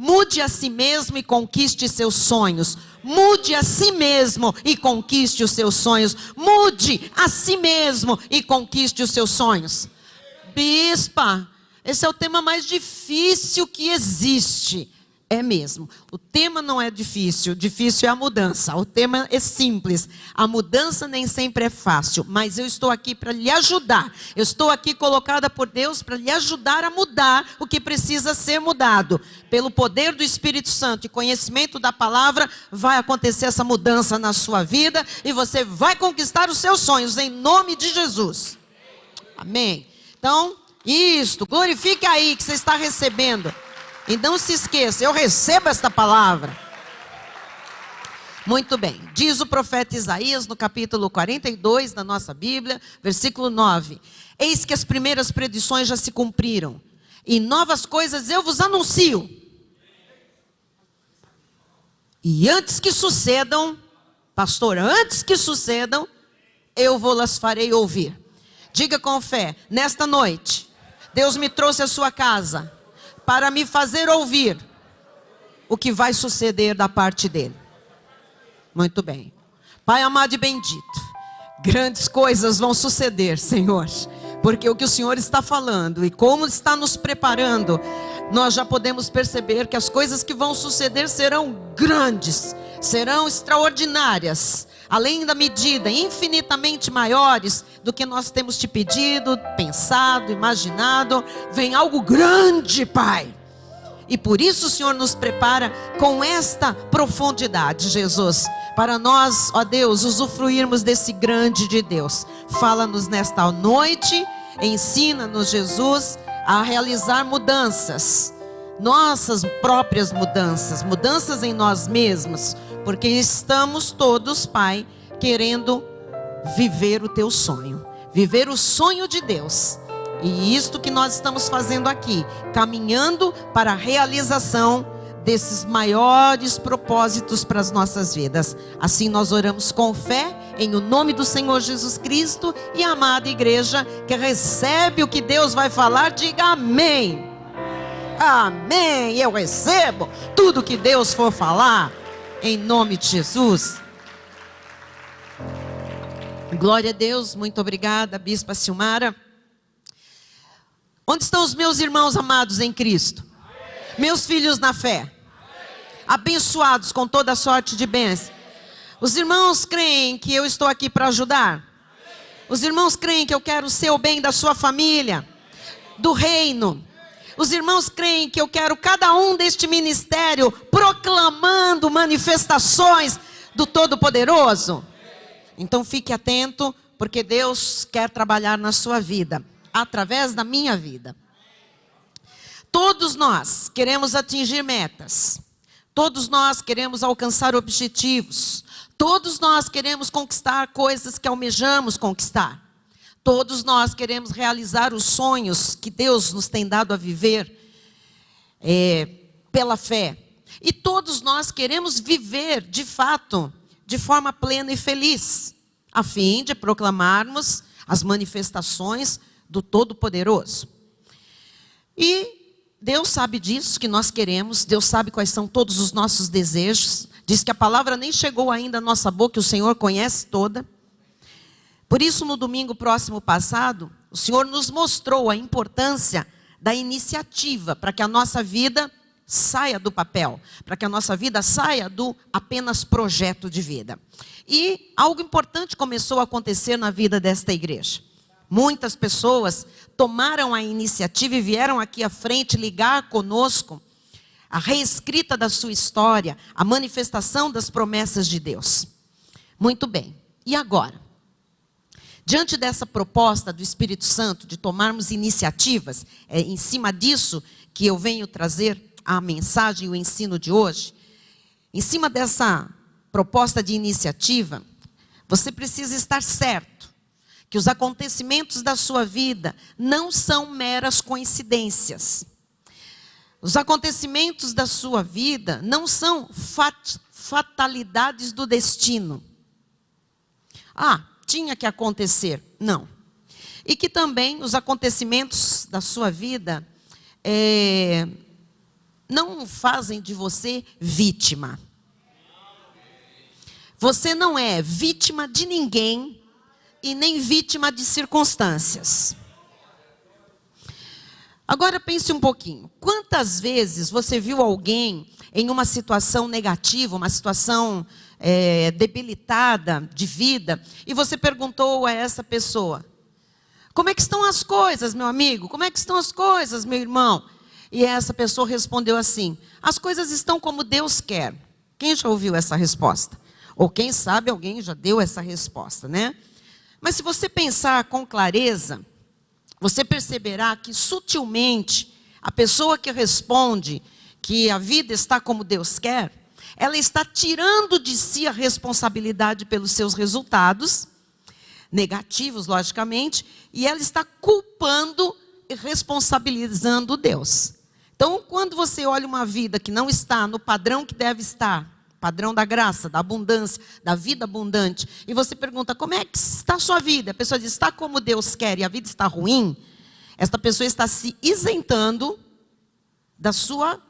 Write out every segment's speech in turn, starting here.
Mude a si mesmo e conquiste seus sonhos. Mude a si mesmo e conquiste os seus sonhos. Mude a si mesmo e conquiste os seus sonhos. Bispa, esse é o tema mais difícil que existe. É mesmo. O tema não é difícil. Difícil é a mudança. O tema é simples. A mudança nem sempre é fácil. Mas eu estou aqui para lhe ajudar. Eu estou aqui colocada por Deus para lhe ajudar a mudar o que precisa ser mudado. Pelo poder do Espírito Santo e conhecimento da palavra, vai acontecer essa mudança na sua vida. E você vai conquistar os seus sonhos em nome de Jesus. Amém. Então, isto. Glorifique aí que você está recebendo. E não se esqueça, eu recebo esta palavra. Muito bem. Diz o profeta Isaías no capítulo 42 da nossa Bíblia, versículo 9. Eis que as primeiras predições já se cumpriram. E novas coisas eu vos anuncio. E antes que sucedam, pastor, antes que sucedam, eu vou-las farei ouvir. Diga com fé, nesta noite, Deus me trouxe à sua casa para me fazer ouvir o que vai suceder da parte dele. Muito bem. Pai amado e bendito, grandes coisas vão suceder, Senhor, porque o que o Senhor está falando e como está nos preparando, nós já podemos perceber que as coisas que vão suceder serão grandes, serão extraordinárias, além da medida, infinitamente maiores do que nós temos te pedido, pensado, imaginado. Vem algo grande, Pai. E por isso o Senhor nos prepara com esta profundidade, Jesus, para nós, ó Deus, usufruirmos desse grande de Deus. Fala-nos nesta noite, ensina-nos, Jesus, a realizar mudanças, nossas próprias mudanças, mudanças em nós mesmos, porque estamos todos, Pai, querendo viver o teu sonho, viver o sonho de Deus. E isto que nós estamos fazendo aqui, caminhando para a realização desses maiores propósitos para as nossas vidas. Assim nós oramos com fé, em o nome do Senhor Jesus Cristo. E a amada igreja que recebe o que Deus vai falar, diga amém. Amém, eu recebo tudo que Deus for falar, em nome de Jesus. Glória a Deus, muito obrigada, Bispa Silmara. Onde estão os meus irmãos amados em Cristo? Meus filhos na fé, abençoados com toda sorte de bênçãos. Os irmãos creem que eu estou aqui para ajudar? Os irmãos creem que eu quero ser o bem da sua família, do reino? Os irmãos creem que eu quero cada um deste ministério proclamando manifestações do Todo-Poderoso? Então fique atento, porque Deus quer trabalhar na sua vida, através da minha vida. Todos nós queremos atingir metas. Todos nós queremos alcançar objetivos. Todos nós queremos conquistar coisas que almejamos conquistar. Todos nós queremos realizar os sonhos que Deus nos tem dado a viver pela fé. E todos nós queremos viver, de fato, de forma plena e feliz, a fim de proclamarmos as manifestações do Todo-Poderoso. E Deus sabe disso que nós queremos. Deus sabe quais são todos os nossos desejos. Diz que a palavra nem chegou ainda à nossa boca, o Senhor conhece toda. Por isso, no domingo próximo passado, o Senhor nos mostrou a importância da iniciativa para que a nossa vida saia do papel, para que a nossa vida saia do apenas projeto de vida. E algo importante começou a acontecer na vida desta igreja. Muitas pessoas tomaram a iniciativa e vieram aqui à frente ligar conosco a reescrita da sua história, a manifestação das promessas de Deus. Muito bem. E agora? Diante dessa proposta do Espírito Santo de tomarmos iniciativas, é em cima disso que eu venho trazer a mensagem e o ensino de hoje. Em cima dessa proposta de iniciativa, você precisa estar certo que os acontecimentos da sua vida não são meras coincidências. Os acontecimentos da sua vida não são fatalidades do destino. Tinha que acontecer. Não. E que também os acontecimentos da sua vida não fazem de você vítima. Você não é vítima de ninguém e nem vítima de circunstâncias. Agora pense um pouquinho. Quantas vezes você viu alguém em uma situação negativa, uma situação debilitada de vida, e você perguntou a essa pessoa: como é que estão as coisas, meu amigo? Como é que estão as coisas, meu irmão? E essa pessoa respondeu assim: as coisas estão como Deus quer. Quem já ouviu essa resposta? Ou quem sabe alguém já deu essa resposta, né? Mas se você pensar com clareza, você perceberá que sutilmente a pessoa que responde que a vida está como Deus quer, ela está tirando de si a responsabilidade pelos seus resultados, negativos, logicamente, e ela está culpando e responsabilizando Deus. Então, quando você olha uma vida que não está no padrão que deve estar, padrão da graça, da abundância, da vida abundante, e você pergunta: como é que está a sua vida? A pessoa diz: está como Deus quer, e a vida está ruim. Esta pessoa está se isentando da sua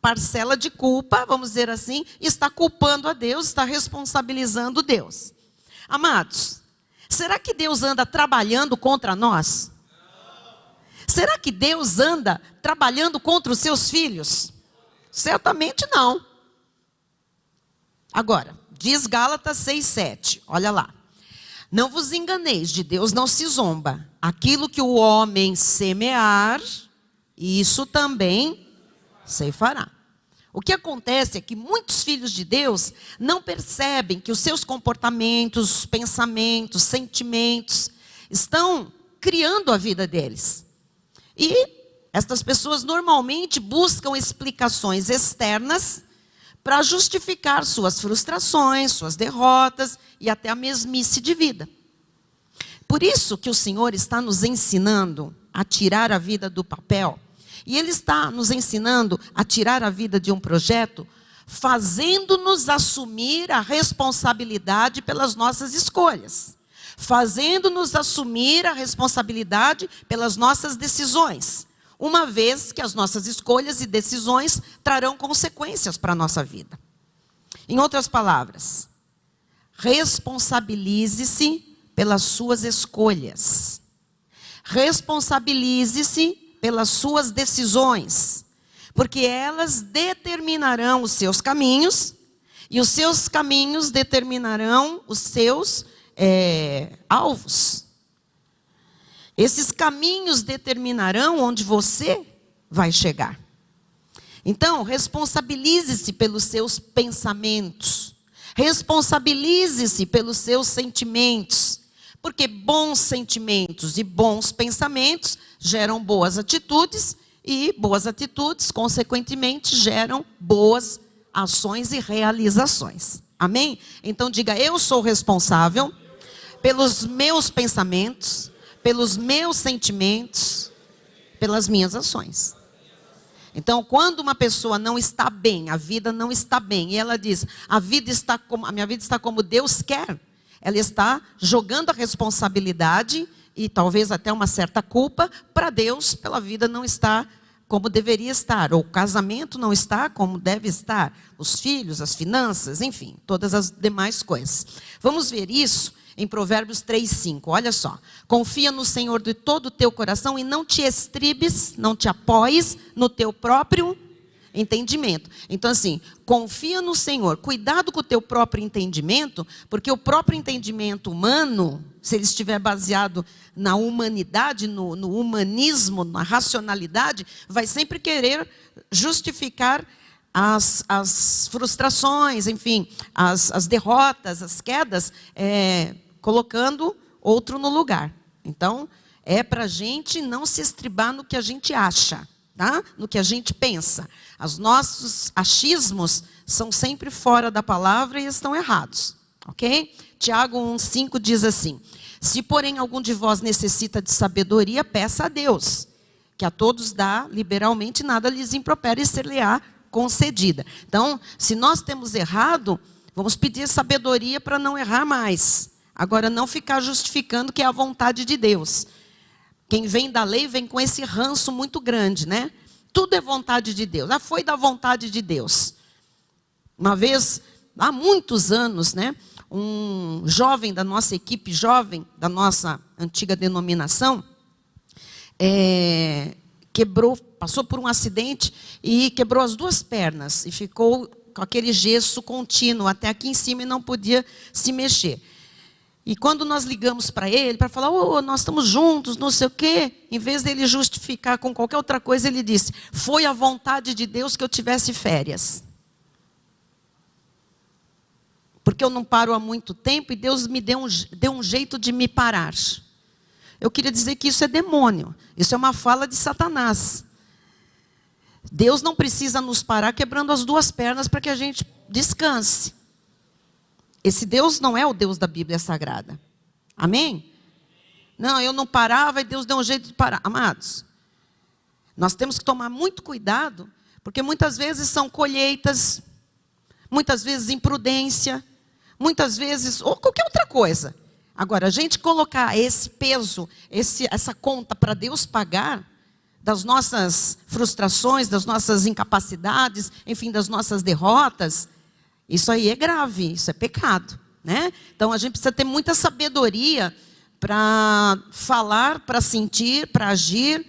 parcela de culpa, vamos dizer assim, e está culpando a Deus, está responsabilizando Deus. Amados, será que Deus anda trabalhando contra nós? Será que Deus anda trabalhando contra os seus filhos? Certamente não. Agora, diz Gálatas 6:7, olha lá: não vos enganeis, de Deus não se zomba. Aquilo que o homem semear, isso também ceifará. O que acontece é que muitos filhos de Deus não percebem que os seus comportamentos, pensamentos, sentimentos estão criando a vida deles. E estas pessoas normalmente buscam explicações externas para justificar suas frustrações, suas derrotas e até a mesmice de vida. Por isso que o Senhor está nos ensinando a tirar a vida do papel. E Ele está nos ensinando a tirar a vida de um projeto, fazendo-nos assumir a responsabilidade pelas nossas escolhas. Fazendo-nos assumir a responsabilidade pelas nossas decisões. Uma vez que as nossas escolhas e decisões trarão consequências para a nossa vida. Em outras palavras, responsabilize-se pelas suas escolhas. Responsabilize-se pelas suas decisões. Porque elas determinarão os seus caminhos, e os seus caminhos determinarão os seus alvos. Esses caminhos determinarão onde você vai chegar. Então, responsabilize-se pelos seus pensamentos. Responsabilize-se pelos seus sentimentos. Porque bons sentimentos e bons pensamentos geram boas atitudes. E boas atitudes, consequentemente, geram boas ações e realizações. Amém? Então, diga: eu sou responsável pelos meus pensamentos, pelos meus sentimentos, pelas minhas ações. Então, quando uma pessoa não está bem, a vida não está bem, e ela diz: a minha vida está como Deus quer, ela está jogando a responsabilidade e talvez até uma certa culpa para Deus, pela vida não estar como deveria estar, ou o casamento não está como deve estar, os filhos, as finanças, enfim, todas as demais coisas. Vamos ver isso em Provérbios 3:5, olha só: confia no Senhor de todo o teu coração e não te estribes, não te apoies no teu próprio entendimento. Então assim, confia no Senhor, cuidado com o teu próprio entendimento, porque o próprio entendimento humano, se ele estiver baseado na humanidade, no humanismo, na racionalidade, vai sempre querer justificar as frustrações, enfim, as derrotas, as quedas, colocando outro no lugar. Então, é para a gente não se estribar no que a gente acha, tá? No que a gente pensa. Os nossos achismos são sempre fora da palavra e estão errados, ok? Tiago 1:5 diz assim: se porém algum de vós necessita de sabedoria, peça a Deus, que a todos dá liberalmente, nada lhes impropera e ser-lhe-á concedida. Então, se nós temos errado, vamos pedir sabedoria para não errar mais. Agora, não ficar justificando que é a vontade de Deus. Quem vem da lei vem com esse ranço muito grande, né? Tudo é vontade de Deus. Foi da vontade de Deus. Uma vez, há muitos anos, né? Um jovem da nossa equipe, jovem da nossa antiga denominação, passou por um acidente e quebrou as 2 pernas. E ficou com aquele gesso contínuo até aqui em cima e não podia se mexer. E quando nós ligamos para ele, para falar, nós estamos juntos, não sei o quê, em vez dele justificar com qualquer outra coisa, ele disse, foi a vontade de Deus que eu tivesse férias. Porque eu não paro há muito tempo e Deus me deu um jeito de me parar. Eu queria dizer que isso é demônio, isso é uma fala de Satanás. Deus não precisa nos parar quebrando as 2 pernas para que a gente descanse. Esse Deus não é o Deus da Bíblia Sagrada. Amém? Não, eu não parava e Deus deu um jeito de parar. Amados, nós temos que tomar muito cuidado, porque muitas vezes são colheitas, muitas vezes imprudência, muitas vezes, ou qualquer outra coisa. Agora, a gente colocar esse peso, essa conta para Deus pagar, das nossas frustrações, das nossas incapacidades, enfim, das nossas derrotas, isso aí é grave, isso é pecado, né? Então a gente precisa ter muita sabedoria para falar, para sentir, para agir,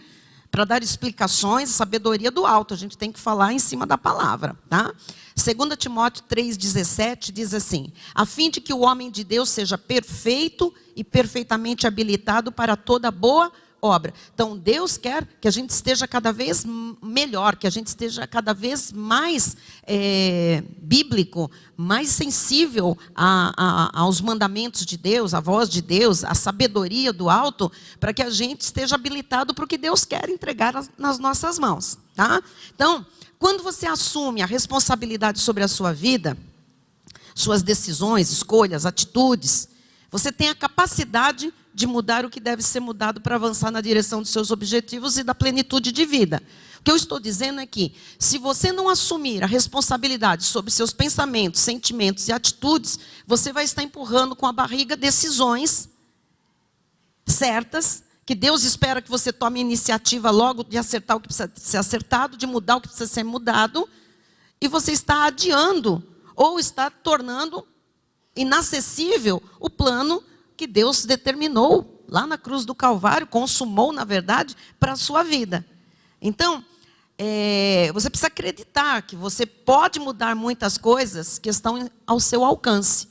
para dar explicações, sabedoria do alto. A gente tem que falar em cima da palavra, tá? 2 Timóteo 3,17 diz assim, a fim de que o homem de Deus seja perfeito e perfeitamente habilitado para toda boa obra. Então Deus quer que a gente esteja cada vez melhor, que a gente esteja cada vez mais bíblico, mais sensível aos mandamentos de Deus, à voz de Deus, à sabedoria do alto, para que a gente esteja habilitado para o que Deus quer entregar nas nossas mãos, tá? Então, quando você assume a responsabilidade sobre a sua vida, suas decisões, escolhas, atitudes, você tem a capacidade de mudar o que deve ser mudado para avançar na direção dos seus objetivos e da plenitude de vida. O que eu estou dizendo é que, se você não assumir a responsabilidade sobre seus pensamentos, sentimentos e atitudes, você vai estar empurrando com a barriga decisões certas, que Deus espera que você tome iniciativa logo de acertar o que precisa ser acertado, de mudar o que precisa ser mudado, e você está adiando ou está tornando inacessível o plano que Deus determinou lá na cruz do Calvário, consumou, na verdade, para a sua vida. Então, você precisa acreditar que você pode mudar muitas coisas que estão ao seu alcance.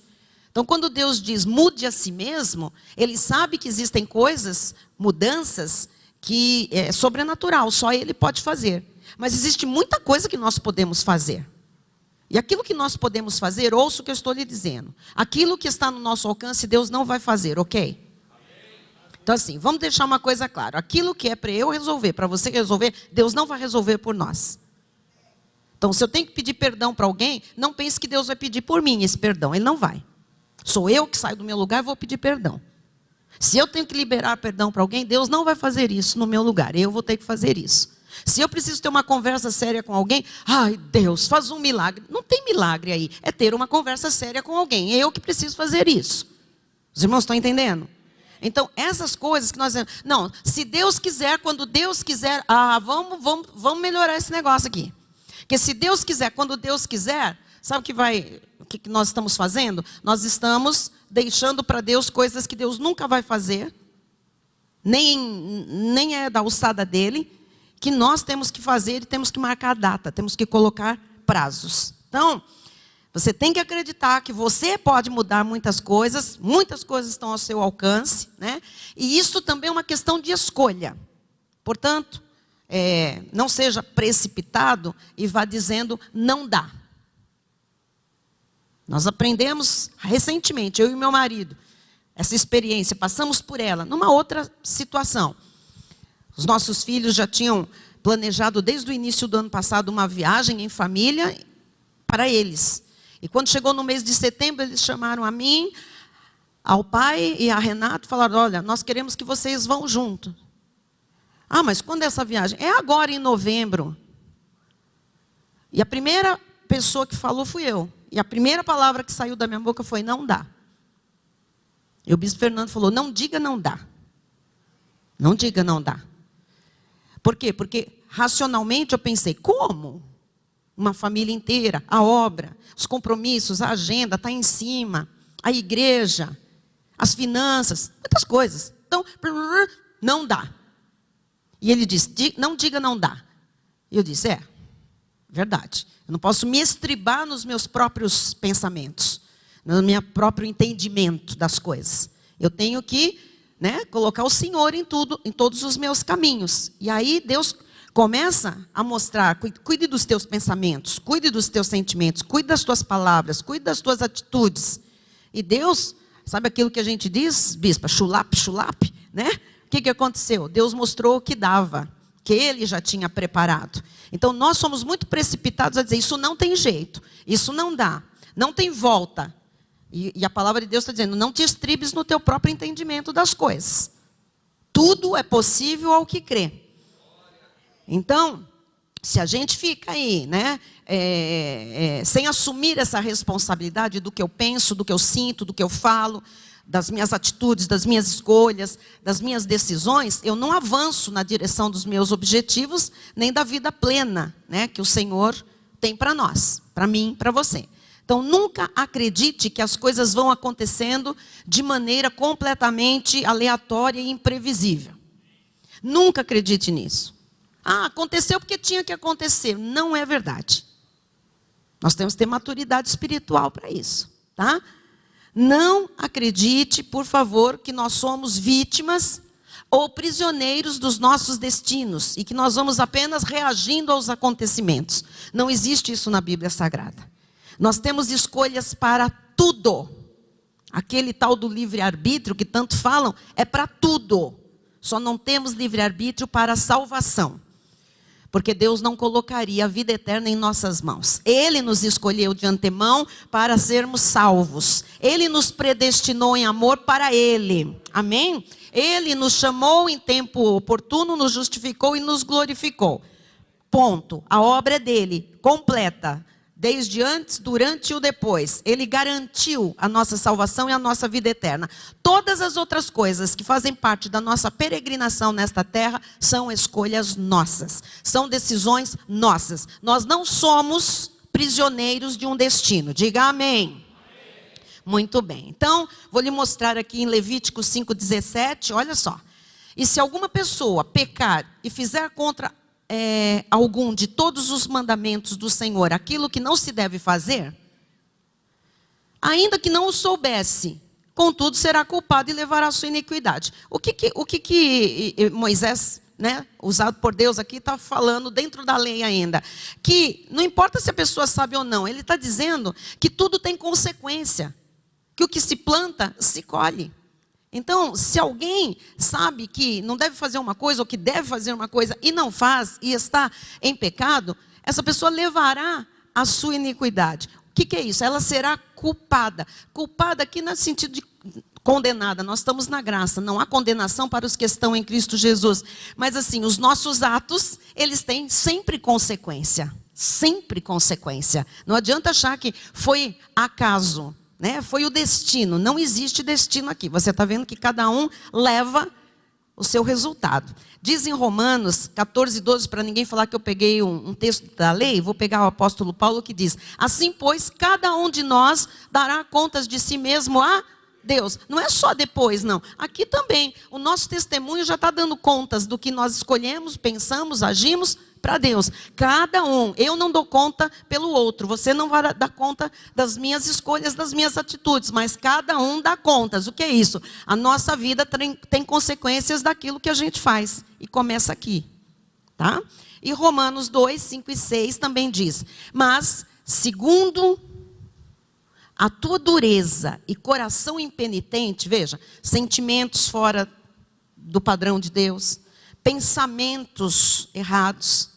Então, quando Deus diz mude a si mesmo, Ele sabe que existem coisas, mudanças, que é sobrenatural, só Ele pode fazer. Mas existe muita coisa que nós podemos fazer. E aquilo que nós podemos fazer, ouça o que eu estou lhe dizendo. Aquilo que está no nosso alcance, Deus não vai fazer, ok? Então assim, vamos deixar uma coisa clara. Aquilo que é para eu resolver, para você resolver, Deus não vai resolver por nós. Então se eu tenho que pedir perdão para alguém, não pense que Deus vai pedir por mim esse perdão. Ele não vai. Sou eu que saio do meu lugar e vou pedir perdão. Se eu tenho que liberar perdão para alguém, Deus não vai fazer isso no meu lugar. Eu vou ter que fazer isso. Se eu preciso ter uma conversa séria com alguém, ai Deus, faz um milagre. Não tem milagre aí, é ter uma conversa séria com alguém. É eu que preciso fazer isso. Os irmãos estão entendendo? Então, essas coisas que nós... Não, se Deus quiser, quando Deus quiser... vamos melhorar esse negócio aqui. Porque se Deus quiser, quando Deus quiser... Sabe o que nós estamos fazendo? Nós estamos deixando para Deus coisas que Deus nunca vai fazer. Nem é da alçada dele. Que nós temos que fazer e temos que marcar a data. Temos que colocar prazos. Então... Você tem que acreditar que você pode mudar muitas coisas estão ao seu alcance, né? E isso também é uma questão de escolha. Portanto, não seja precipitado e vá dizendo, não dá. Nós aprendemos recentemente, eu e meu marido, essa experiência, passamos por ela, numa outra situação. Os nossos filhos já tinham planejado desde o início do ano passado uma viagem em família para eles. E quando chegou no mês de setembro, eles chamaram a mim, ao pai e a Renato, falaram, olha, nós queremos que vocês vão junto. Ah, mas quando é essa viagem? É agora em novembro. E a primeira pessoa que falou fui eu. E a primeira palavra que saiu da minha boca foi, não dá. E o bispo Fernando falou, não diga não dá. Não diga não dá. Por quê? Porque racionalmente eu pensei, como? Uma família inteira, a obra, os compromissos, a agenda está em cima, a igreja, as finanças, muitas coisas. Então, não dá. E ele disse, não diga não dá. E eu disse, verdade. Eu não posso me estribar nos meus próprios pensamentos, no meu próprio entendimento das coisas. Eu tenho que, colocar o Senhor em tudo, em todos os meus caminhos. E aí Deus começa a mostrar, cuide dos teus pensamentos, cuide dos teus sentimentos, cuide das tuas palavras, cuide das tuas atitudes. E Deus, sabe aquilo que a gente diz, bispa, chulap, né? O que aconteceu? Deus mostrou o que dava, que Ele já tinha preparado. Então nós somos muito precipitados a dizer, isso não tem jeito, isso não dá, não tem volta. E a palavra de Deus está dizendo, não te estribes no teu próprio entendimento das coisas. Tudo é possível ao que crê. Então, se a gente fica aí, sem assumir essa responsabilidade do que eu penso, do que eu sinto, do que eu falo, das minhas atitudes, das minhas escolhas, das minhas decisões, eu não avanço na direção dos meus objetivos, nem da vida plena, que o Senhor tem para nós, para mim, para você. Então, nunca acredite que as coisas vão acontecendo de maneira completamente aleatória e imprevisível. Nunca acredite nisso. Aconteceu porque tinha que acontecer. Não é verdade. Nós temos que ter maturidade espiritual para isso, tá? Não acredite, por favor, que nós somos vítimas ou prisioneiros dos nossos destinos e que nós vamos apenas reagindo aos acontecimentos. Não existe isso na Bíblia Sagrada. Nós temos escolhas para tudo. Aquele tal do livre-arbítrio que tanto falam é para tudo. Só não temos livre-arbítrio para a salvação. Porque Deus não colocaria a vida eterna em nossas mãos. Ele nos escolheu de antemão para sermos salvos. Ele nos predestinou em amor para Ele. Amém? Ele nos chamou em tempo oportuno, nos justificou e nos glorificou. Ponto. A obra é dele, completa. Desde antes, durante e o depois. Ele garantiu a nossa salvação e a nossa vida eterna. Todas as outras coisas que fazem parte da nossa peregrinação nesta terra são escolhas nossas. São decisões nossas. Nós não somos prisioneiros de um destino. Diga amém. Muito bem. Então, vou lhe mostrar aqui em Levítico 5,17. Olha só. E se alguma pessoa pecar e fizer contra algum de todos os mandamentos do Senhor, aquilo que não se deve fazer, ainda que não o soubesse, contudo será culpado e levará a sua iniquidade. O que Moisés, usado por Deus aqui, está falando dentro da lei ainda? Que não importa se a pessoa sabe ou não, ele está dizendo que tudo tem consequência, que o que se planta, se colhe. Então, se alguém sabe que não deve fazer uma coisa ou que deve fazer uma coisa e não faz e está em pecado, essa pessoa levará a sua iniquidade. O que é isso? Ela será culpada. Culpada aqui no sentido de condenada. Nós estamos na graça, não há condenação para os que estão em Cristo Jesus. Mas assim, os nossos atos, eles têm sempre consequência. Sempre consequência. Não adianta achar que foi acaso. Foi o destino, não existe destino aqui. Você está vendo que cada um leva o seu resultado. Diz em Romanos 14:12, para ninguém falar que eu peguei um texto da lei, vou pegar o apóstolo Paulo que diz, assim pois, cada um de nós dará contas de si mesmo a Deus. Não é só depois, não. Aqui também, o nosso testemunho já está dando contas do que nós escolhemos, pensamos, agimos para Deus. Cada um. Eu não dou conta pelo outro. Você não vai dar conta das minhas escolhas, das minhas atitudes. Mas cada um dá contas. O que é isso? A nossa vida tem consequências daquilo que a gente faz. E começa aqui. Tá? E Romanos 2, 5 e 6 também diz. Mas, segundo a tua dureza e coração impenitente, veja, sentimentos fora do padrão de Deus, pensamentos errados,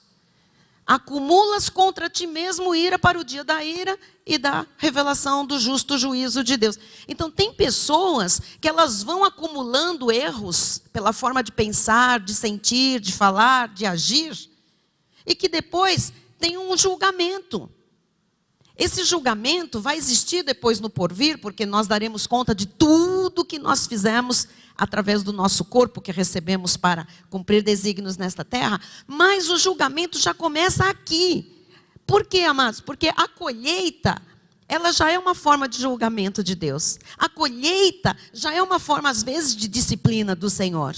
acumulas contra ti mesmo ira para o dia da ira e da revelação do justo juízo de Deus. Então tem pessoas que elas vão acumulando erros pela forma de pensar, de sentir, de falar, de agir, e que depois tem um julgamento. Esse julgamento vai existir depois no porvir, porque nós daremos conta de tudo que nós fizemos através do nosso corpo que recebemos para cumprir desígnios nesta terra, mas o julgamento já começa aqui. Por quê, amados? Porque a colheita, ela já é uma forma de julgamento de Deus. A colheita já é uma forma, às vezes, de disciplina do Senhor.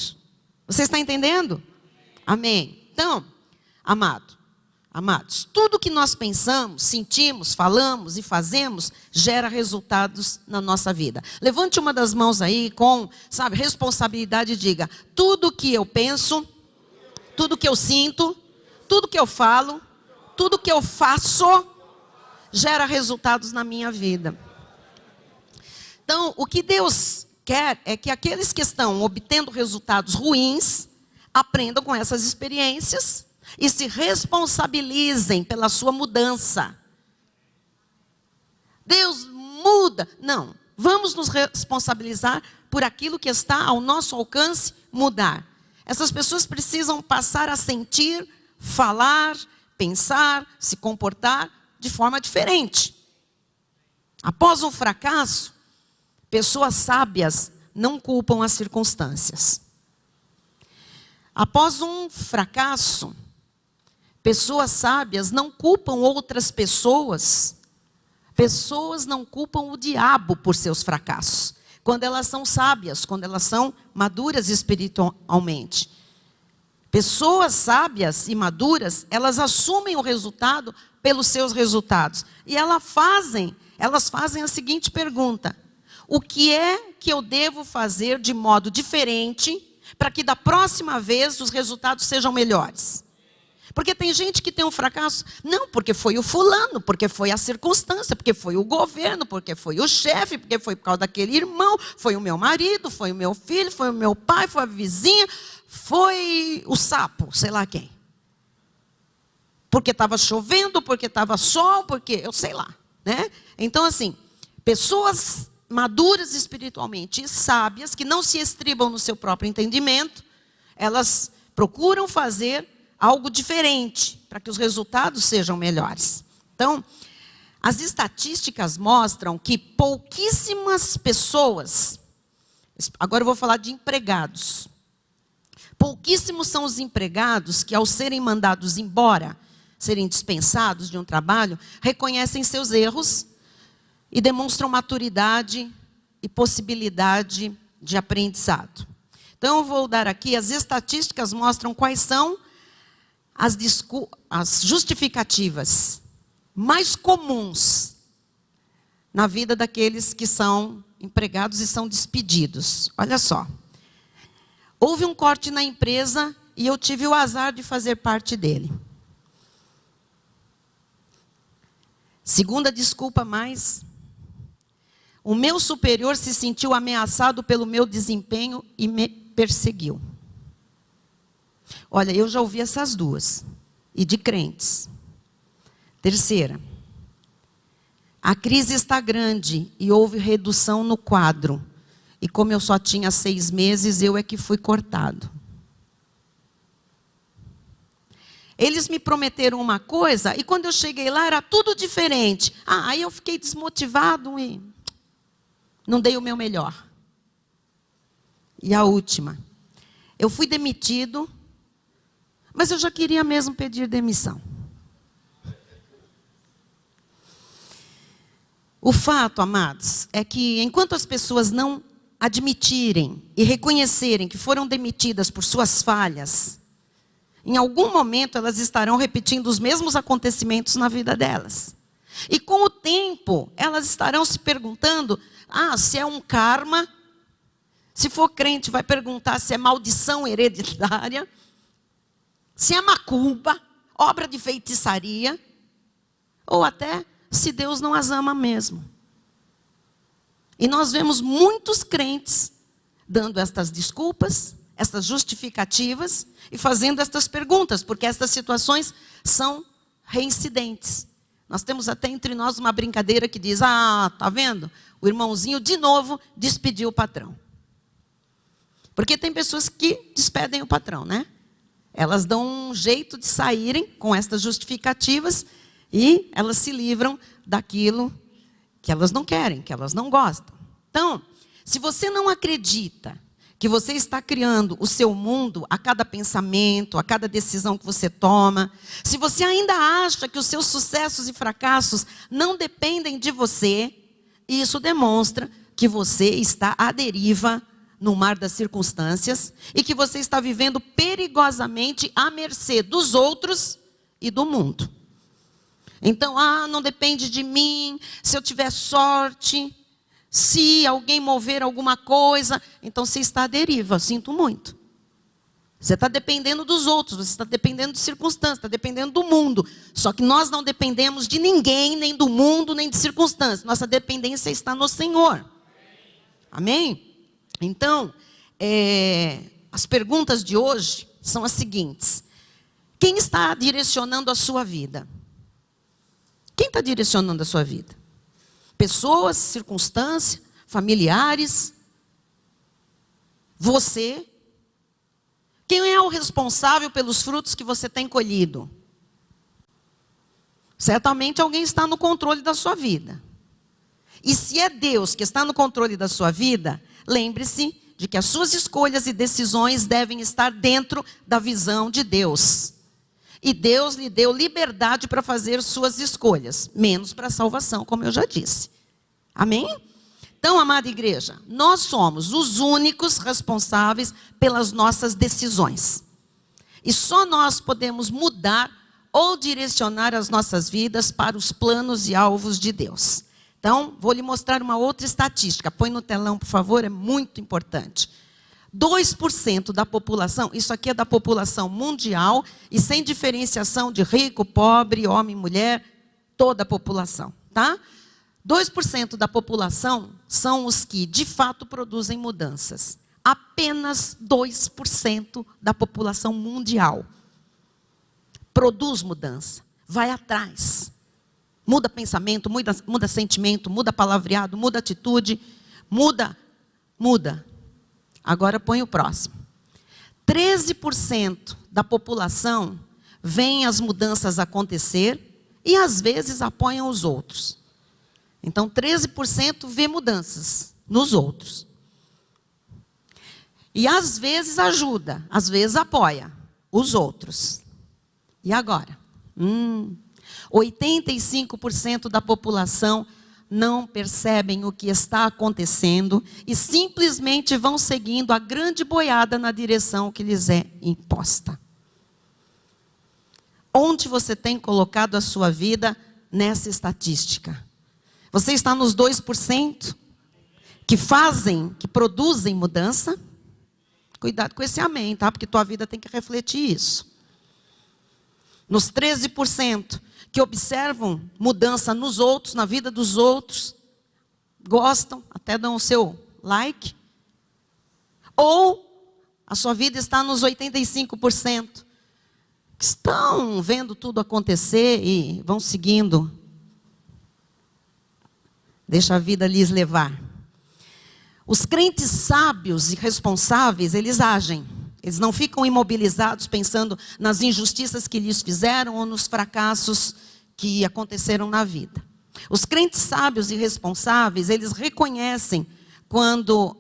Você está entendendo? Amém. Então, amados, tudo que nós pensamos, sentimos, falamos e fazemos, gera resultados na nossa vida. Levante uma das mãos aí com, responsabilidade e diga: tudo que eu penso, tudo que eu sinto, tudo que eu falo, tudo que eu faço, gera resultados na minha vida. Então, o que Deus quer é que aqueles que estão obtendo resultados ruins, aprendam com essas experiências e se responsabilizem pela sua mudança. Deus muda. Não, vamos nos responsabilizar por aquilo que está ao nosso alcance mudar. Essas pessoas precisam passar a sentir, falar, pensar, se comportar de forma diferente. Após um fracasso, pessoas sábias não culpam as circunstâncias. Após um fracasso, pessoas sábias não culpam outras pessoas. Pessoas não culpam o diabo por seus fracassos. Quando elas são sábias, quando elas são maduras espiritualmente. Pessoas sábias e maduras, elas assumem o resultado pelos seus resultados. E elas fazem a seguinte pergunta: o que é que eu devo fazer de modo diferente para que da próxima vez os resultados sejam melhores? Porque tem gente que tem um fracasso, não porque foi o fulano, porque foi a circunstância, porque foi o governo, porque foi o chefe, porque foi por causa daquele irmão, foi o meu marido, foi o meu filho, foi o meu pai, foi a vizinha, foi o sapo, sei lá quem. Porque estava chovendo, porque estava sol, porque eu sei lá, né? Então assim, pessoas maduras espiritualmente e sábias, que não se estribam no seu próprio entendimento, elas procuram fazer algo diferente, para que os resultados sejam melhores. Então, as estatísticas mostram que pouquíssimas pessoas, agora eu vou falar de empregados, pouquíssimos são os empregados que, ao serem mandados embora, serem dispensados de um trabalho, reconhecem seus erros e demonstram maturidade e possibilidade de aprendizado. Então, eu vou dar aqui, as estatísticas mostram quais são as justificativas mais comuns na vida daqueles que são empregados e são despedidos. Olha só. Houve um corte na empresa e eu tive o azar de fazer parte dele. Segunda desculpa mais: o meu superior se sentiu ameaçado pelo meu desempenho e me perseguiu. Olha, eu já ouvi essas duas, e de crentes. Terceira, a crise está grande e houve redução no quadro. E como eu só tinha 6 meses, eu é que fui cortado. Eles me prometeram uma coisa e quando eu cheguei lá era tudo diferente. Aí eu fiquei desmotivado e não dei o meu melhor. E a última, eu fui demitido, mas eu já queria mesmo pedir demissão. O fato, amados, é que enquanto as pessoas não admitirem e reconhecerem que foram demitidas por suas falhas, em algum momento elas estarão repetindo os mesmos acontecimentos na vida delas. E com o tempo, elas estarão se perguntando, se é um karma. Se for crente, vai perguntar se é maldição hereditária, se é macumba, obra de feitiçaria, ou até se Deus não as ama mesmo. E nós vemos muitos crentes dando estas desculpas, estas justificativas e fazendo estas perguntas, porque estas situações são reincidentes. Nós temos até entre nós uma brincadeira que diz, tá vendo? O irmãozinho de novo despediu o patrão. Porque tem pessoas que despedem o patrão, né? Elas dão um jeito de saírem com estas justificativas E elas se livram daquilo que elas não querem, que elas não gostam. Então, se você não acredita que você está criando o seu mundo a cada pensamento, a cada decisão que você toma, se você ainda acha que os seus sucessos e fracassos não dependem de você, isso demonstra que você está à deriva no mar das circunstâncias e que você está vivendo perigosamente à mercê dos outros e do mundo. Então, não depende de mim, se eu tiver sorte, se alguém mover alguma coisa, então você está à deriva, sinto muito. Você está dependendo dos outros, você está dependendo de circunstâncias, está dependendo do mundo. Só que nós não dependemos de ninguém, nem do mundo, nem de circunstâncias. Nossa dependência está no Senhor. Amém? Então, as perguntas de hoje são as seguintes. Quem está direcionando a sua vida? Quem está direcionando a sua vida? Pessoas, circunstâncias, familiares, você. Quem é o responsável pelos frutos que você tem colhido? Certamente alguém está no controle da sua vida. E se é Deus que está no controle da sua vida, lembre-se de que as suas escolhas e decisões devem estar dentro da visão de Deus. E Deus lhe deu liberdade para fazer suas escolhas, menos para a salvação, como eu já disse. Amém? Então, amada igreja, nós somos os únicos responsáveis pelas nossas decisões. E só nós podemos mudar ou direcionar as nossas vidas para os planos e alvos de Deus. Então, vou lhe mostrar uma outra estatística. Põe no telão, por favor, é muito importante. 2% da população, isso aqui é da população mundial, e sem diferenciação de rico, pobre, homem, mulher, toda a população, tá? 2% da população são os que, de fato, produzem mudanças. Apenas 2% da população mundial produz mudança, vai atrás. Muda pensamento, muda sentimento, muda palavreado, muda atitude, muda. Agora põe o próximo. 13% da população veem as mudanças acontecer e às vezes apoiam os outros. Então 13% vê mudanças nos outros. E às vezes ajuda, às vezes apoia os outros. E agora? 85% da população não percebem o que está acontecendo e simplesmente vão seguindo a grande boiada na direção que lhes é imposta. Onde você tem colocado a sua vida nessa estatística? Você está nos 2% que fazem, que produzem mudança? Cuidado com esse amém, tá? Porque tua vida tem que refletir isso. Nos 13% que observam mudança nos outros, na vida dos outros, gostam, até dão o seu like. Ou a sua vida está nos 85% que estão vendo tudo acontecer e vão seguindo. Deixa a vida lhes levar. Os crentes sábios e responsáveis, eles agem. Eles não ficam imobilizados pensando nas injustiças que lhes fizeram ou nos fracassos que aconteceram na vida. Os crentes sábios e responsáveis, eles reconhecem quando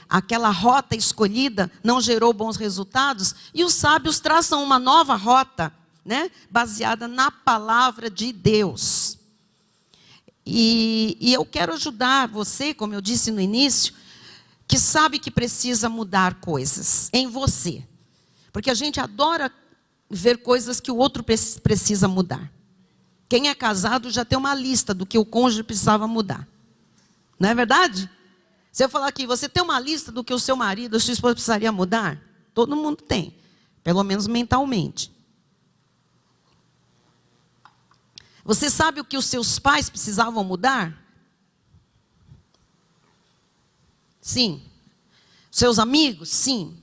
aquela rota escolhida não gerou bons resultados, e os sábios traçam uma nova rota, né, baseada na palavra de Deus. E eu quero ajudar você, como eu disse no início, que sabe que precisa mudar coisas em você. Porque a gente adora ver coisas que o outro precisa mudar. Quem é casado já tem uma lista do que o cônjuge precisava mudar. Não é verdade? Se eu falar aqui, você tem uma lista do que o seu marido, a sua esposa precisaria mudar? Todo mundo tem, pelo menos mentalmente. Você sabe o que os seus pais precisavam mudar? Sim. Seus amigos? Sim.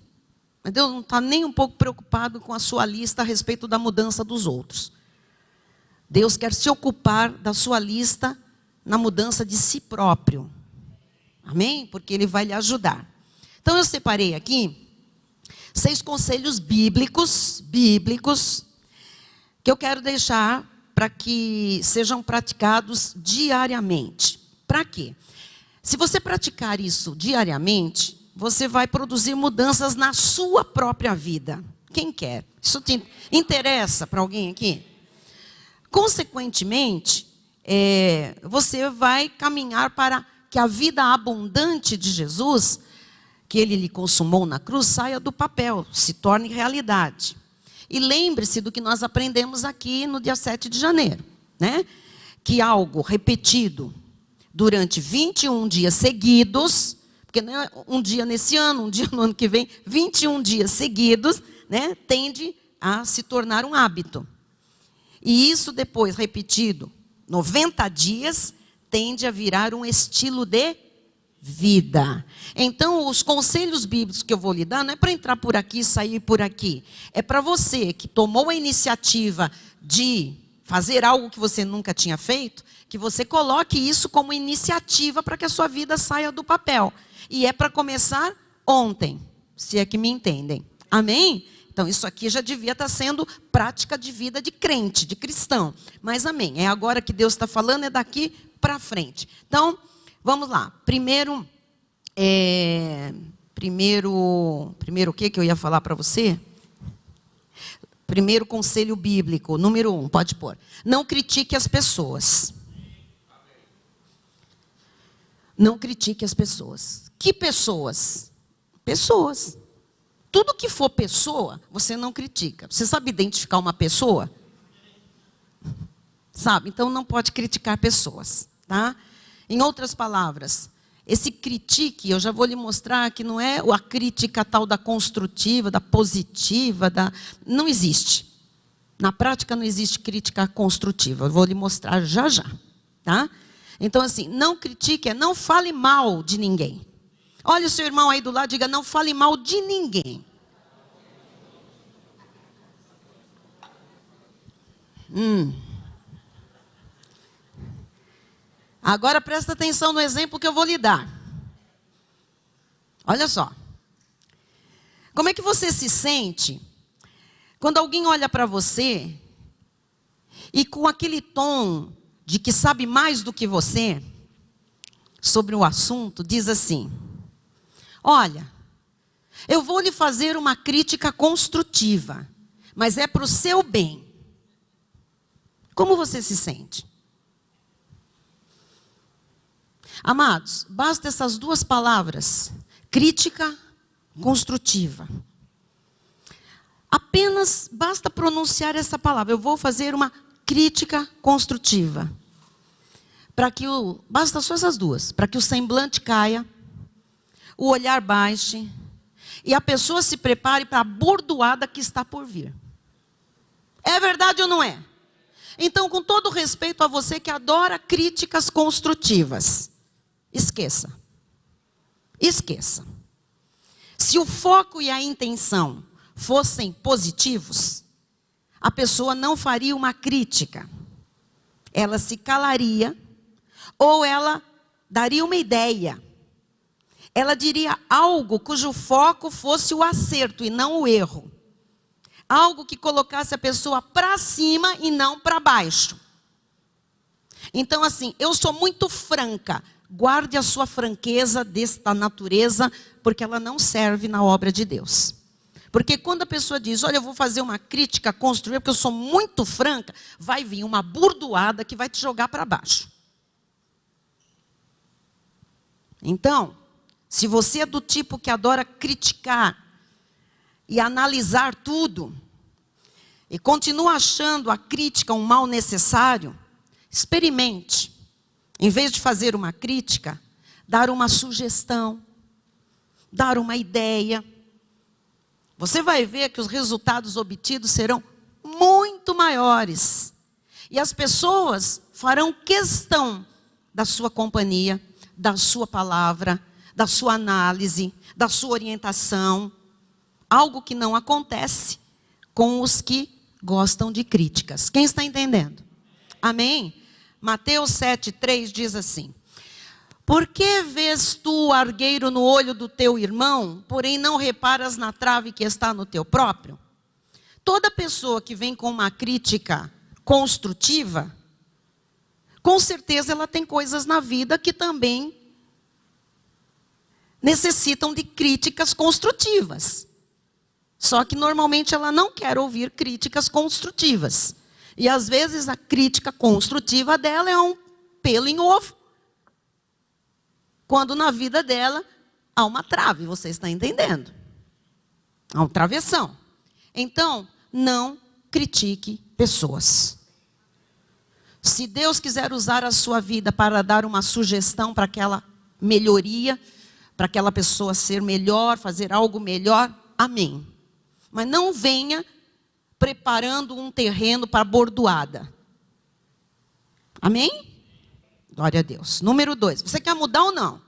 Mas Deus não está nem um pouco preocupado com a sua lista a respeito da mudança dos outros. Deus quer se ocupar da sua lista na mudança de si próprio. Amém? Porque Ele vai lhe ajudar. Então eu separei aqui 6 conselhos bíblicos, que eu quero deixar para que sejam praticados diariamente. Para quê? Se você praticar isso diariamente, você vai produzir mudanças na sua própria vida. Quem quer? Isso te interessa para alguém aqui? Consequentemente, você vai caminhar para que a vida abundante de Jesus, que Ele lhe consumou na cruz, saia do papel, se torne realidade. E lembre-se do que nós aprendemos aqui no dia 7 de janeiro, né? Que algo repetido durante 21 dias seguidos, porque não é um dia nesse ano, um dia no ano que vem, 21 dias seguidos, né, tende a se tornar um hábito. E isso depois, repetido 90 dias, tende a virar um estilo de vida. Então, os conselhos bíblicos que eu vou lhe dar, não é para entrar por aqui e sair por aqui. É para você que tomou a iniciativa de fazer algo que você nunca tinha feito, que você coloque isso como iniciativa para que a sua vida saia do papel. E é para começar ontem, se é que me entendem. Amém? Então, isso aqui já devia estar sendo prática de vida de crente, de cristão. Mas amém, é agora que Deus está falando, é daqui para frente. Então, vamos lá. Primeiro o que eu ia falar para você? Primeiro conselho bíblico, número 1, pode pôr. Não critique as pessoas. Não critique as pessoas. Que pessoas? Pessoas. Tudo que for pessoa, você não critica. Você sabe identificar uma pessoa? Sabe? Então não pode criticar pessoas, tá? Em outras palavras, esse critique, eu já vou lhe mostrar que não é a crítica tal da construtiva, da positiva, não existe. Na prática não existe crítica construtiva. Eu vou lhe mostrar já já, tá? Então assim, não critique, não fale mal de ninguém. Olha o seu irmão aí do lado, diga, não fale mal de ninguém. Agora presta atenção no exemplo que eu vou lhe dar. Olha só. Como é que você se sente quando alguém olha para você e com aquele tom de que sabe mais do que você sobre o assunto, diz assim: olha, eu vou lhe fazer uma crítica construtiva, mas é para o seu bem. Como você se sente? Amados, basta essas duas palavras, crítica construtiva. Apenas basta pronunciar essa palavra. Eu vou fazer uma crítica construtiva. Basta só essas duas, para que o semblante caia, o olhar baixe e a pessoa se prepare para a bordoada que está por vir. É verdade ou não é? Então, com todo respeito a você que adora críticas construtivas, esqueça. Esqueça. Se o foco e a intenção fossem positivos, a pessoa não faria uma crítica. Ela se calaria ou ela daria uma ideia. Ela diria algo cujo foco fosse o acerto e não o erro. Algo que colocasse a pessoa para cima e não para baixo. Então assim, eu sou muito franca. Guarde a sua franqueza desta natureza, porque ela não serve na obra de Deus. Porque quando a pessoa diz, olha, eu vou fazer uma crítica construtiva, porque eu sou muito franca, vai vir uma burdoada que vai te jogar para baixo. Então, se você é do tipo que adora criticar e analisar tudo, e continua achando a crítica um mal necessário, experimente. Em vez de fazer uma crítica, dar uma sugestão, dar uma ideia. Você vai ver que os resultados obtidos serão muito maiores. E as pessoas farão questão da sua companhia, da sua palavra, da sua análise, da sua orientação. Algo que não acontece com os que gostam de críticas. Quem está entendendo? Amém? Mateus 7,3 diz assim: por que vês tu o argueiro no olho do teu irmão, porém não reparas na trave que está no teu próprio? Toda pessoa que vem com uma crítica construtiva, com certeza ela tem coisas na vida que também necessitam de críticas construtivas. Só que normalmente ela não quer ouvir críticas construtivas. E às vezes a crítica construtiva dela é um pelo em ovo. Quando na vida dela há uma trave, você está entendendo? Há um travessão. Então, não critique pessoas. Se Deus quiser usar a sua vida para dar uma sugestão para aquela melhoria, para aquela pessoa ser melhor, fazer algo melhor, amém. Mas não venha preparando um terreno para bordoada. Amém? Glória a Deus. Número 2, você quer mudar ou não?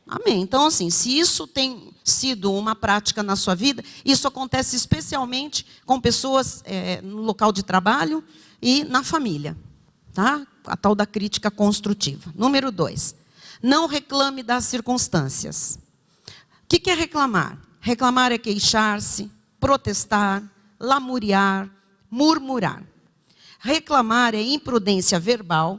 Amém. Então, assim, se isso tem sido uma prática na sua vida, isso acontece especialmente com pessoas no local de trabalho e na família, tá? A tal da crítica construtiva. Número 2, não reclame das circunstâncias. O que é reclamar? Reclamar é queixar-se, protestar, lamuriar, murmurar. Reclamar é imprudência verbal.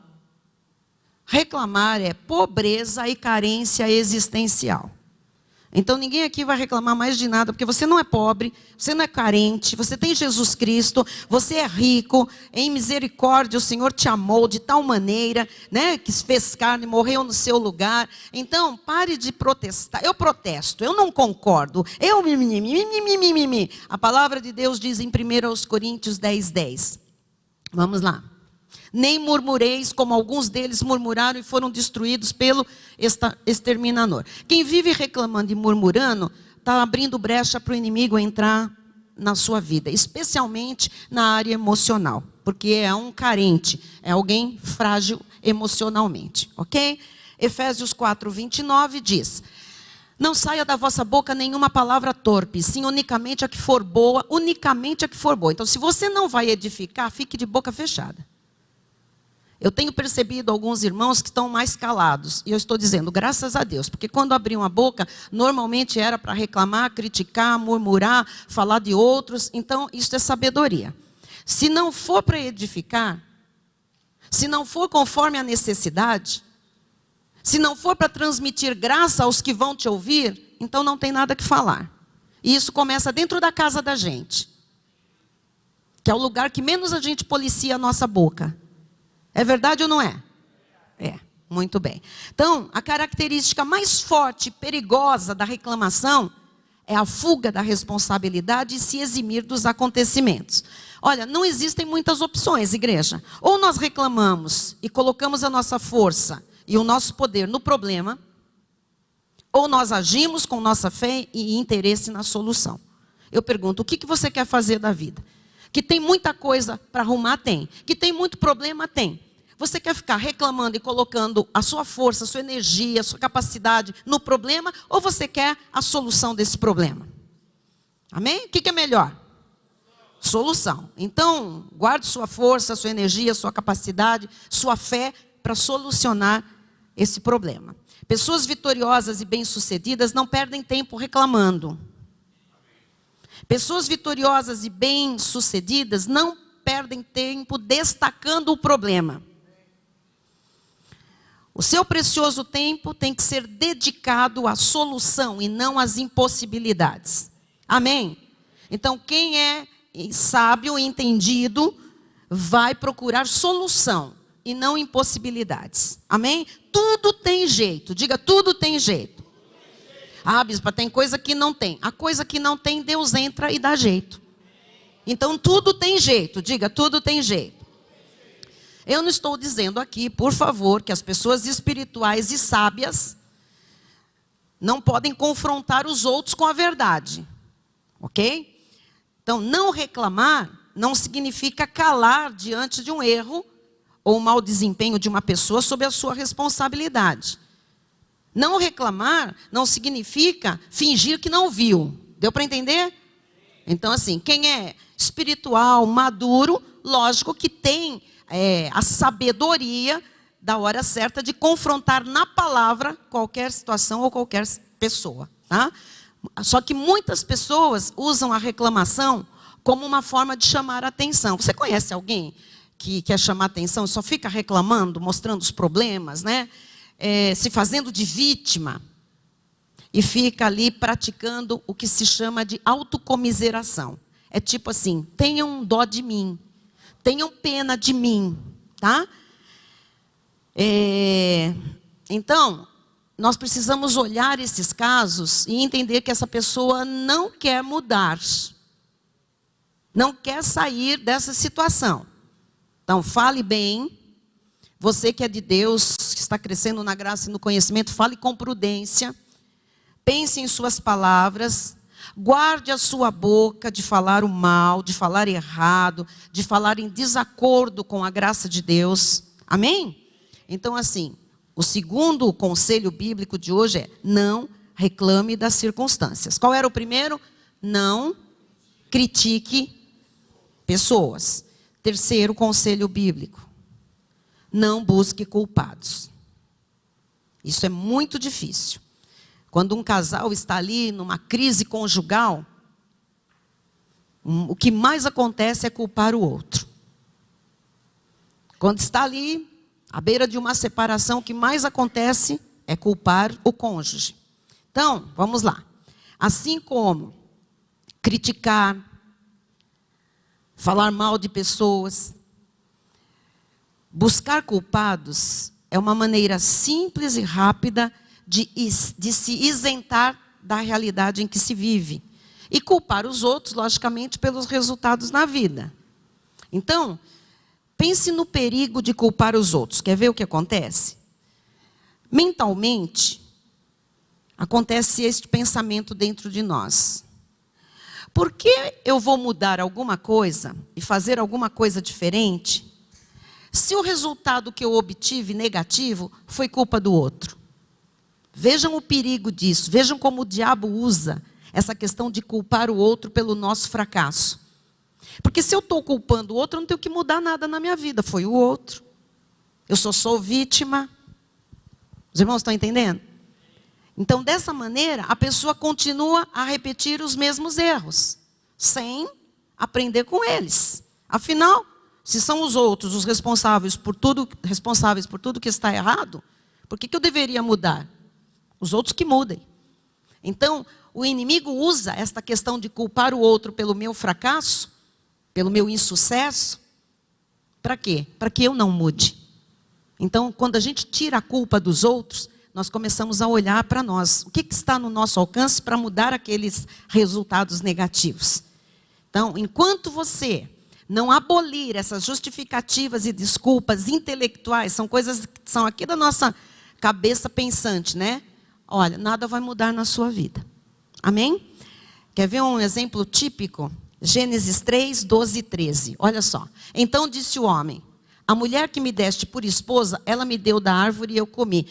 Reclamar é pobreza e carência existencial. Então ninguém aqui vai reclamar mais de nada, porque você não é pobre, você não é carente, você tem Jesus Cristo, você é rico, em misericórdia o Senhor te amou de tal maneira, né, que se fez carne, morreu no seu lugar. Então pare de protestar. Eu protesto, eu não concordo, eu mimimi. A palavra de Deus diz em 1 Coríntios 10:10. Vamos lá. Nem murmureis, como alguns deles murmuraram e foram destruídos pelo exterminador. Quem vive reclamando e murmurando, está abrindo brecha para o inimigo entrar na sua vida, especialmente na área emocional, porque é um carente, é alguém frágil emocionalmente, ok? Efésios 4:29 diz: não saia da vossa boca nenhuma palavra torpe, sim unicamente a que for boa, unicamente a que for boa. Então, se você não vai edificar, fique de boca fechada. Eu tenho percebido alguns irmãos que estão mais calados. E eu estou dizendo, graças a Deus. Porque quando abriam a boca, normalmente era para reclamar, criticar, murmurar, falar de outros. Então, isso é sabedoria. Se não for para edificar, se não for conforme a necessidade, se não for para transmitir graça aos que vão te ouvir, então não tem nada que falar. E isso começa dentro da casa da gente. Que é o lugar que menos a gente policia a nossa boca. É verdade ou não é? É, muito bem. Então, a característica mais forte e perigosa da reclamação é a fuga da responsabilidade e se eximir dos acontecimentos. Olha, não existem muitas opções, igreja. Ou nós reclamamos e colocamos a nossa força e o nosso poder no problema, ou nós agimos com nossa fé e interesse na solução. Eu pergunto, o que você quer fazer da vida? Que tem muita coisa para arrumar, tem. Que tem muito problema, tem. Você quer ficar reclamando e colocando a sua força, a sua energia, a sua capacidade no problema, ou você quer a solução desse problema? Amém? O que é melhor? Solução. Então, guarde sua força, sua energia, sua capacidade, sua fé para solucionar esse problema. Pessoas vitoriosas e bem-sucedidas não perdem tempo reclamando. Pessoas vitoriosas e bem-sucedidas não perdem tempo destacando o problema. O seu precioso tempo tem que ser dedicado à solução e não às impossibilidades. Amém? Então, quem é sábio e entendido vai procurar solução e não impossibilidades. Amém? Tudo tem jeito. Diga, tudo tem jeito. Ah, bispa, tem coisa que não tem. A coisa que não tem, Deus entra e dá jeito. Então, tudo tem jeito. Diga, tudo tem jeito. Eu não estou dizendo aqui, por favor, que as pessoas espirituais e sábias não podem confrontar os outros com a verdade. Ok? Então, não reclamar não significa calar diante de um erro ou um mau desempenho de uma pessoa sob a sua responsabilidade. Não reclamar não significa fingir que não viu. Deu para entender? Então, assim, quem é espiritual, maduro, lógico que tem a sabedoria da hora certa de confrontar na palavra qualquer situação ou qualquer pessoa. Tá? Só que muitas pessoas usam a reclamação como uma forma de chamar a atenção. Você conhece alguém que quer chamar a atenção e só fica reclamando, mostrando os problemas, né? Se fazendo de vítima e fica ali praticando o que se chama de autocomiseração. É tipo assim, tenham dó de mim, tenham pena de mim, tá? Então, nós precisamos olhar esses casos e entender que essa pessoa não quer mudar, não quer sair dessa situação. Então, fale bem. Você que é de Deus, que está crescendo na graça e no conhecimento, fale com prudência. Pense em suas palavras. Guarde a sua boca de falar o mal, de falar errado, de falar em desacordo com a graça de Deus. Amém? Então, assim, o segundo conselho bíblico de hoje é: não reclame das circunstâncias. Qual era o primeiro? Não critique pessoas. Terceiro conselho bíblico: não busque culpados. Isso é muito difícil. Quando um casal está ali numa crise conjugal, o que mais acontece é culpar o outro. Quando está ali à beira de uma separação, o que mais acontece é culpar o cônjuge. Então, vamos lá. Assim como criticar, falar mal de pessoas, buscar culpados é uma maneira simples e rápida de se isentar da realidade em que se vive. E culpar os outros, logicamente, pelos resultados na vida. Então, pense no perigo de culpar os outros. Quer ver o que acontece? Mentalmente, acontece este pensamento dentro de nós. Por que eu vou mudar alguma coisa e fazer alguma coisa diferente, se o resultado que eu obtive negativo foi culpa do outro? Vejam o perigo disso. Vejam como o diabo usa essa questão de culpar o outro pelo nosso fracasso. Porque se eu estou culpando o outro, eu não tenho que mudar nada na minha vida. Foi o outro. Eu só sou vítima. Os irmãos estão entendendo? Então, dessa maneira, a pessoa continua a repetir os mesmos erros, sem aprender com eles. Afinal, se são os outros os responsáveis por tudo que está errado, por que eu deveria mudar? Os outros que mudem. Então, o inimigo usa esta questão de culpar o outro pelo meu fracasso, pelo meu insucesso. Para quê? Para que eu não mude. Então, quando a gente tira a culpa dos outros, nós começamos a olhar para nós. O que está no nosso alcance para mudar aqueles resultados negativos? Então, enquanto você não abolir essas justificativas e desculpas intelectuais, são coisas que são aqui da nossa cabeça pensante, né? Olha, nada vai mudar na sua vida. Amém? Quer ver um exemplo típico? Gênesis 3, 12 e 13. Olha só. Então disse o homem: a mulher que me deste por esposa, ela me deu da árvore e eu comi.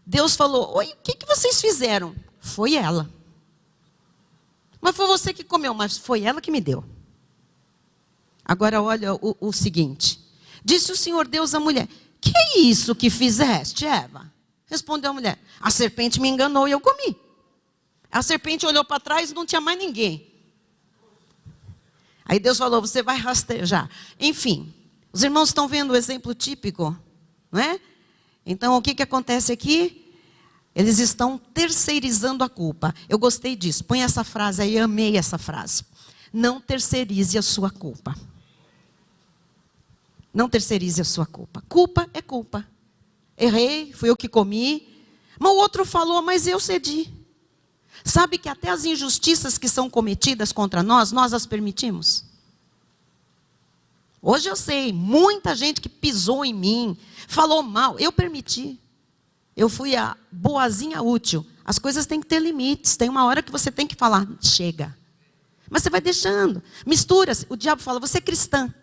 Deus falou: oi, o que vocês fizeram? Foi ela. Mas foi você que comeu, mas foi ela que me deu. Agora olha o seguinte. Disse o Senhor Deus à mulher: que é isso que fizeste, Eva? Respondeu a mulher: a serpente me enganou e eu comi. A serpente olhou para trás e não tinha mais ninguém. Aí Deus falou: você vai rastejar. Enfim, os irmãos estão vendo o exemplo típico, não é? Então, o que acontece aqui? Eles estão terceirizando a culpa. Eu gostei disso. Põe essa frase aí, amei essa frase. Não terceirize a sua culpa. Não terceirize a sua culpa. Culpa é culpa. Errei, fui eu que comi. Mas o outro falou, mas eu cedi. Sabe que até as injustiças que são cometidas contra nós as permitimos? Hoje eu sei, muita gente que pisou em mim, falou mal, eu permiti. Eu fui a boazinha útil. As coisas têm que ter limites. Tem uma hora que você tem que falar, chega. Mas você vai deixando. Mistura-se. O diabo fala, você é cristã.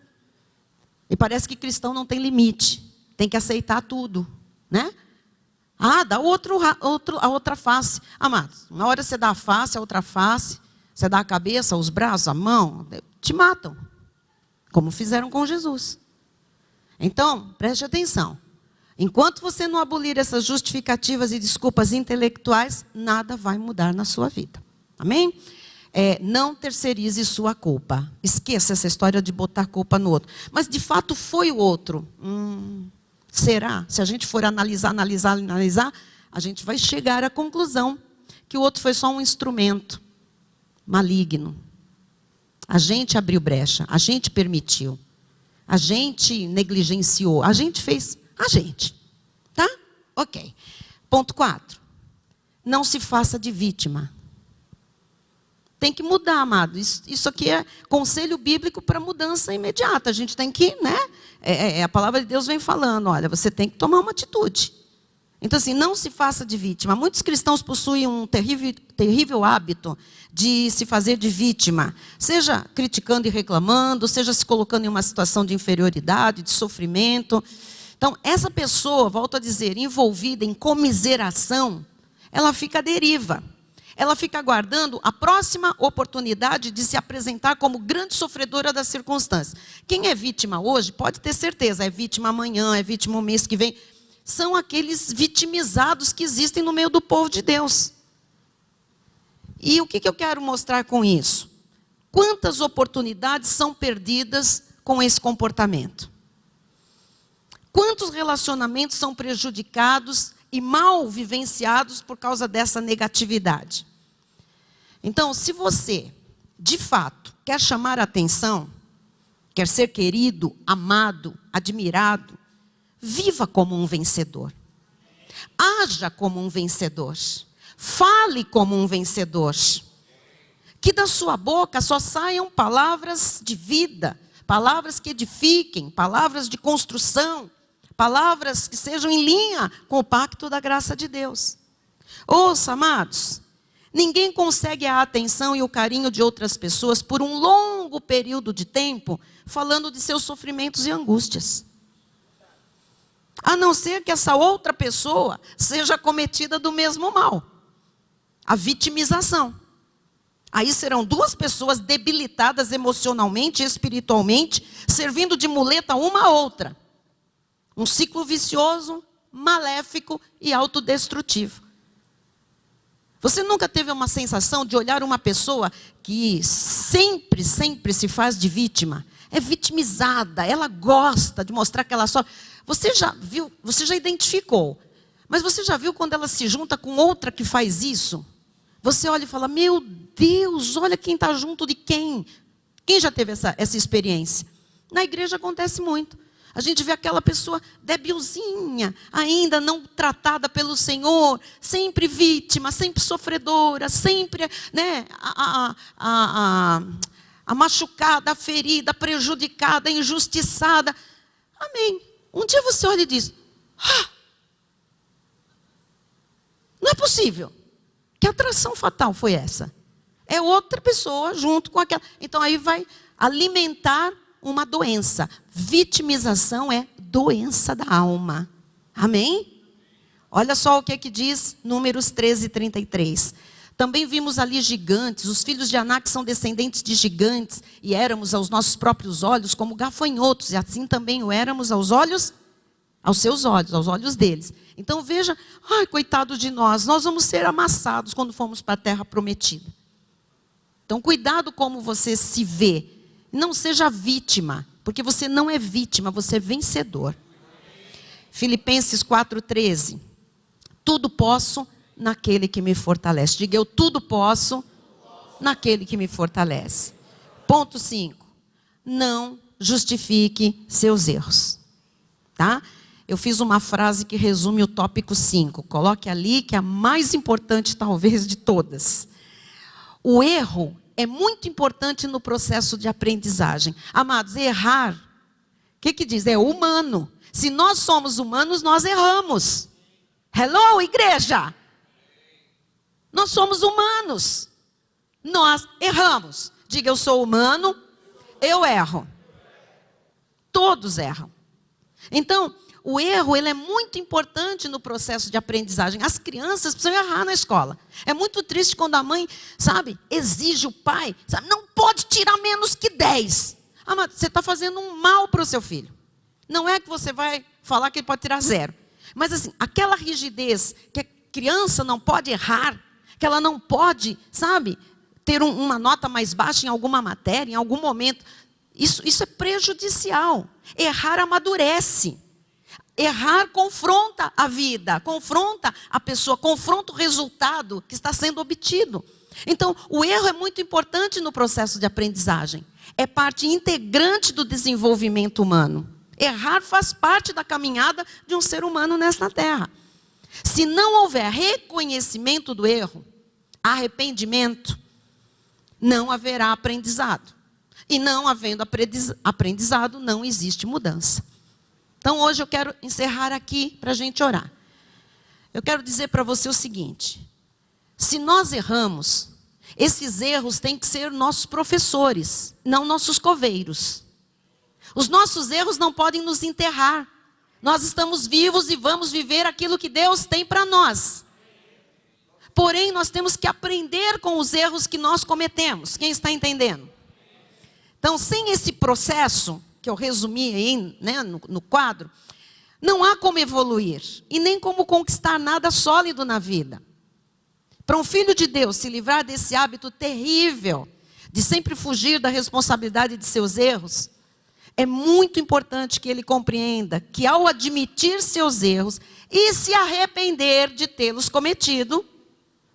E parece que cristão não tem limite. Tem que aceitar tudo, né? Ah, dá a outra face. Amados, na hora você dá a face, a outra face, você dá a cabeça, os braços, a mão, te matam. Como fizeram com Jesus. Então, preste atenção. Enquanto você não abolir essas justificativas e desculpas intelectuais, nada vai mudar na sua vida. Amém? não terceirize sua culpa. Esqueça essa história de botar culpa no outro. Mas de fato foi o outro. Será? Se a gente for analisar, a gente vai chegar à conclusão que o outro foi só um instrumento maligno. A gente abriu brecha, a gente permitiu, a gente negligenciou, a gente fez, tá? Ok. Ponto 4. Não se faça de vítima. Tem que mudar, amado. Isso aqui é conselho bíblico para mudança imediata. A gente tem que, a palavra de Deus vem falando, olha, você tem que tomar uma atitude. Então, assim, não se faça de vítima. Muitos cristãos possuem um terrível hábito de se fazer de vítima. Seja criticando e reclamando, seja se colocando em uma situação de inferioridade, de sofrimento. Então, essa pessoa, volto a dizer, envolvida em comiseração, ela fica à deriva. Ela fica aguardando a próxima oportunidade de se apresentar como grande sofredora das circunstâncias. Quem é vítima hoje, pode ter certeza, é vítima amanhã, é vítima o mês que vem. São aqueles vitimizados que existem no meio do povo de Deus. E o que eu quero mostrar com isso? Quantas oportunidades são perdidas com esse comportamento? Quantos relacionamentos são prejudicados e mal vivenciados por causa dessa negatividade? Então, se você, de fato, quer chamar a atenção, quer ser querido, amado, admirado, viva como um vencedor. Haja como um vencedor. Fale como um vencedor. Que da sua boca só saiam palavras de vida, palavras que edifiquem, palavras de construção, palavras que sejam em linha com o pacto da graça de Deus. Ouça, amados, ninguém consegue a atenção e o carinho de outras pessoas por um longo período de tempo falando de seus sofrimentos e angústias. A não ser que essa outra pessoa seja cometida do mesmo mal. A vitimização. Aí serão duas pessoas debilitadas emocionalmente e espiritualmente, servindo de muleta uma à outra. Um ciclo vicioso, maléfico e autodestrutivo. Você nunca teve uma sensação de olhar uma pessoa que sempre se faz de vítima? É vitimizada, ela gosta de mostrar que ela sofre. Você já viu, você já identificou, mas você já viu quando ela se junta com outra que faz isso? Você olha e fala, meu Deus, olha quem está junto de quem. Quem já teve essa experiência? Na igreja acontece muito. A gente vê aquela pessoa debilzinha, ainda não tratada pelo Senhor, sempre vítima, sempre sofredora, sempre a machucada, a ferida, a prejudicada, a injustiçada. Amém. Um dia você olha e diz, não é possível. Que atração fatal foi essa? É outra pessoa junto com aquela. Então aí vai alimentar uma doença. Vitimização é doença da alma. Amém? Olha só o que diz Números 13:33. Também vimos ali gigantes, os filhos de Anak são descendentes de gigantes, e éramos aos nossos próprios olhos como gafanhotos, e assim também o éramos aos seus olhos, aos olhos deles. Então veja, coitado de nós vamos ser amassados quando formos para a terra prometida. Então cuidado como você se vê, não seja vítima, porque você não é vítima, você é vencedor. Filipenses 4:13, tudo posso naquele que me fortalece. Diga, eu tudo posso naquele que me fortalece. Ponto 5, não justifique seus erros. Tá? Eu fiz uma frase que resume o tópico 5. Coloque ali, que é a mais importante talvez de todas. O erro é muito importante no processo de aprendizagem. Amados, errar, o que diz? É humano. Se nós somos humanos, nós erramos. Hello, igreja! Nós somos humanos. Nós erramos. Diga, eu sou humano, eu erro. Todos erram. Então, o erro, ele é muito importante no processo de aprendizagem. As crianças precisam errar na escola. É muito triste quando a mãe, exige o pai, não pode tirar menos que 10. Mas você está fazendo um mal para o seu filho. Não é que você vai falar que ele pode tirar 0. Mas assim, aquela rigidez que a criança não pode errar, que ela não pode, ter uma nota mais baixa em alguma matéria, em algum momento. Isso é prejudicial. Errar amadurece. Errar confronta a vida, confronta a pessoa, confronta o resultado que está sendo obtido. Então, o erro é muito importante no processo de aprendizagem. É parte integrante do desenvolvimento humano. Errar faz parte da caminhada de um ser humano nesta terra. Se não houver reconhecimento do erro, arrependimento, não haverá aprendizado. E não havendo aprendizado, não existe mudança. Então, hoje eu quero encerrar aqui para a gente orar. Eu quero dizer para você o seguinte: se nós erramos, esses erros têm que ser nossos professores, não nossos coveiros. Os nossos erros não podem nos enterrar. Nós estamos vivos e vamos viver aquilo que Deus tem para nós. Porém, nós temos que aprender com os erros que nós cometemos. Quem está entendendo? Então, sem esse processo, que eu resumi aí, né, no quadro, não há como evoluir e nem como conquistar nada sólido na vida. Para um filho de Deus se livrar desse hábito terrível de sempre fugir da responsabilidade de seus erros, é muito importante que ele compreenda que ao admitir seus erros e se arrepender de tê-los cometido,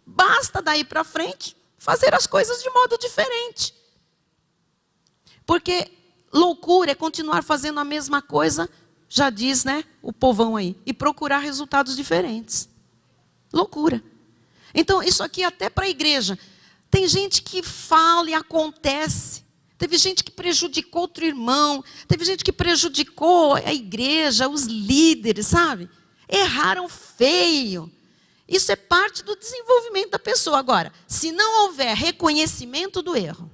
basta daí para frente fazer as coisas de modo diferente. Porque loucura é continuar fazendo a mesma coisa, já diz, né, o povão aí, e procurar resultados diferentes. Loucura. Então, isso aqui é até para a igreja. Tem gente que fala e acontece. Teve gente que prejudicou outro irmão. Teve gente que prejudicou a igreja, os líderes, sabe? Erraram feio. Isso é parte do desenvolvimento da pessoa. Agora, se não houver reconhecimento do erro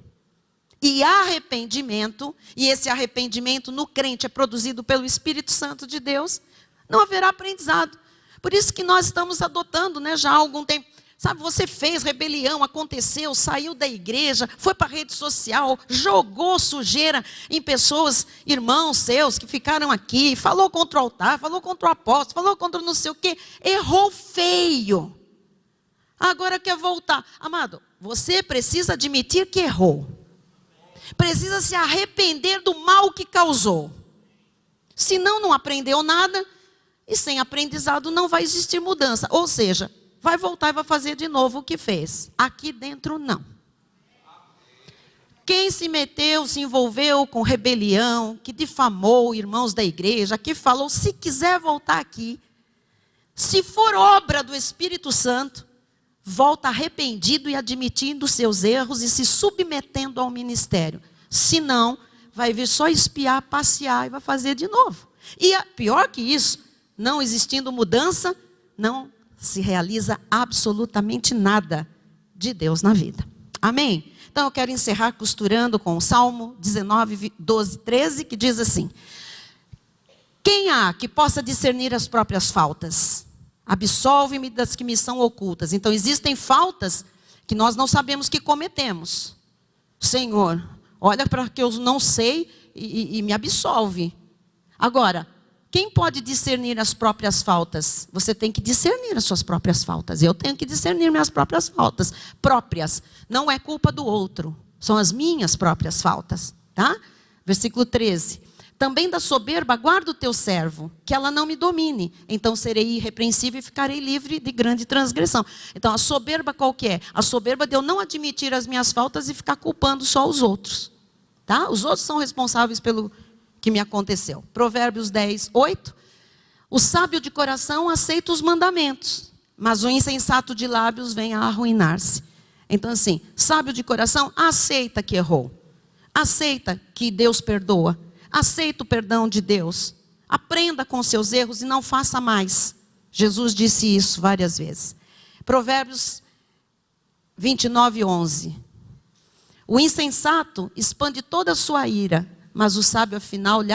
e arrependimento, e esse arrependimento no crente é produzido pelo Espírito Santo de Deus, não haverá aprendizado. Por isso que nós estamos adotando, né, já há algum tempo. Sabe, você fez rebelião, aconteceu, saiu da igreja, foi para a rede social, jogou sujeira em pessoas, irmãos seus que ficaram aqui, falou contra o altar, falou contra o apóstolo, falou contra não sei o quê, errou feio. Agora quer voltar. Amado, você precisa admitir que errou. Precisa se arrepender do mal que causou. Senão não aprendeu nada, e sem aprendizado não vai existir mudança. Ou seja, vai voltar e vai fazer de novo o que fez. Aqui dentro, não. Quem se meteu, se envolveu com rebelião, que difamou irmãos da igreja, que falou, se quiser voltar aqui, se for obra do Espírito Santo, volta arrependido e admitindo seus erros e se submetendo ao ministério. Se não, vai vir só espiar, passear e vai fazer de novo. E pior que isso, não existindo mudança, não se realiza absolutamente nada de Deus na vida. Amém? Então eu quero encerrar costurando com o Salmo 19, 12, 13, que diz assim: quem há que possa discernir as próprias faltas? Absolve-me das que me são ocultas. Então existem faltas que nós não sabemos que cometemos. Senhor, olha para que eu não sei e me absolve. Agora, quem pode discernir as próprias faltas? Você tem que discernir as suas próprias faltas. Eu tenho que discernir minhas próprias faltas. Próprias. Não é culpa do outro. São as minhas próprias faltas. Tá? Versículo 13. Também da soberba guarda o teu servo, que ela não me domine. Então serei irrepreensível e ficarei livre de grande transgressão. Então a soberba qual que é? A soberba de eu não admitir as minhas faltas e ficar culpando só os outros. Tá? Os outros são responsáveis pelo que me aconteceu. Provérbios 10, 8. O sábio de coração aceita os mandamentos, mas o insensato de lábios vem a arruinar-se. Então assim, sábio de coração aceita que errou. Aceita que Deus perdoa. Aceita o perdão de Deus. Aprenda com seus erros e não faça mais. Jesus disse isso várias vezes. Provérbios 29, 11. O insensato expande toda a sua ira, mas o sábio afinal lhe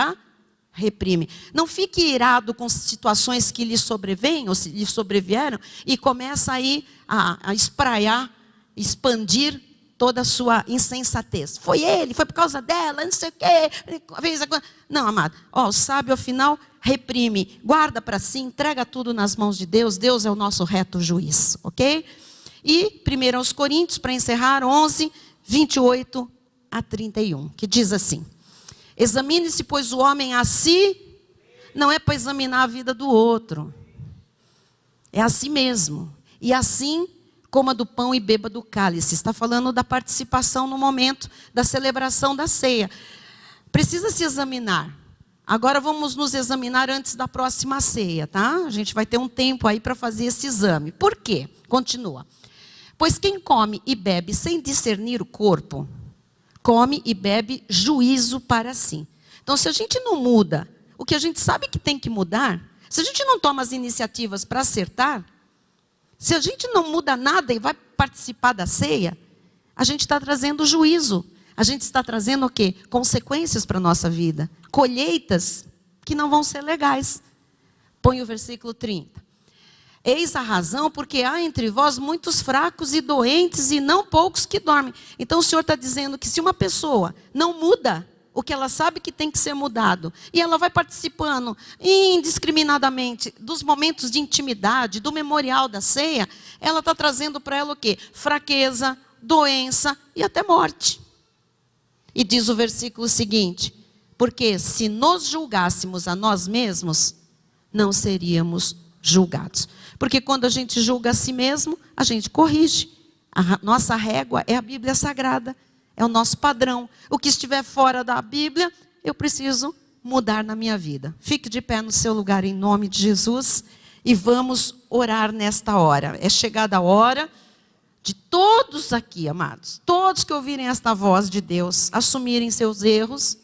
reprime. Não fique irado com situações que lhe sobrevêm ou lhe sobrevieram e começa aí a espraiar, expandir toda a sua insensatez. Foi ele, foi por causa dela, não sei o quê. Não, amado. O sábio afinal reprime, guarda para si, entrega tudo nas mãos de Deus. Deus é o nosso reto juiz, ok? E 1 aos Coríntios, para encerrar, 11, 28 a 31, que diz assim: examine-se, pois, o homem a si, não é para examinar a vida do outro, é a si mesmo. E assim, coma do pão e beba do cálice. Está falando da participação no momento da celebração da ceia. Precisa se examinar. Agora vamos nos examinar antes da próxima ceia, tá? A gente vai ter um tempo aí para fazer esse exame. Por quê? Continua. Pois quem come e bebe sem discernir o corpo, come e bebe juízo para si. Então, se a gente não muda o que a gente sabe que tem que mudar, se a gente não toma as iniciativas para acertar, se a gente não muda nada e vai participar da ceia, a gente está trazendo juízo. A gente está trazendo o quê? Consequências para a nossa vida. Colheitas que não vão ser legais. Põe o versículo 30. Eis a razão porque há entre vós muitos fracos e doentes e não poucos que dormem. Então o Senhor está dizendo que se uma pessoa não muda o que ela sabe que tem que ser mudado, e ela vai participando indiscriminadamente dos momentos de intimidade, do memorial da ceia, ela está trazendo para ela o quê? Fraqueza, doença e até morte. E diz o versículo seguinte: porque se nos julgássemos a nós mesmos, não seríamos julgados. Porque quando a gente julga a si mesmo, a gente corrige. A nossa régua é a Bíblia Sagrada. É o nosso padrão. O que estiver fora da Bíblia, eu preciso mudar na minha vida. Fique de pé no seu lugar em nome de Jesus. E vamos orar nesta hora. É chegada a hora de todos aqui, amados, todos que ouvirem esta voz de Deus, assumirem seus erros,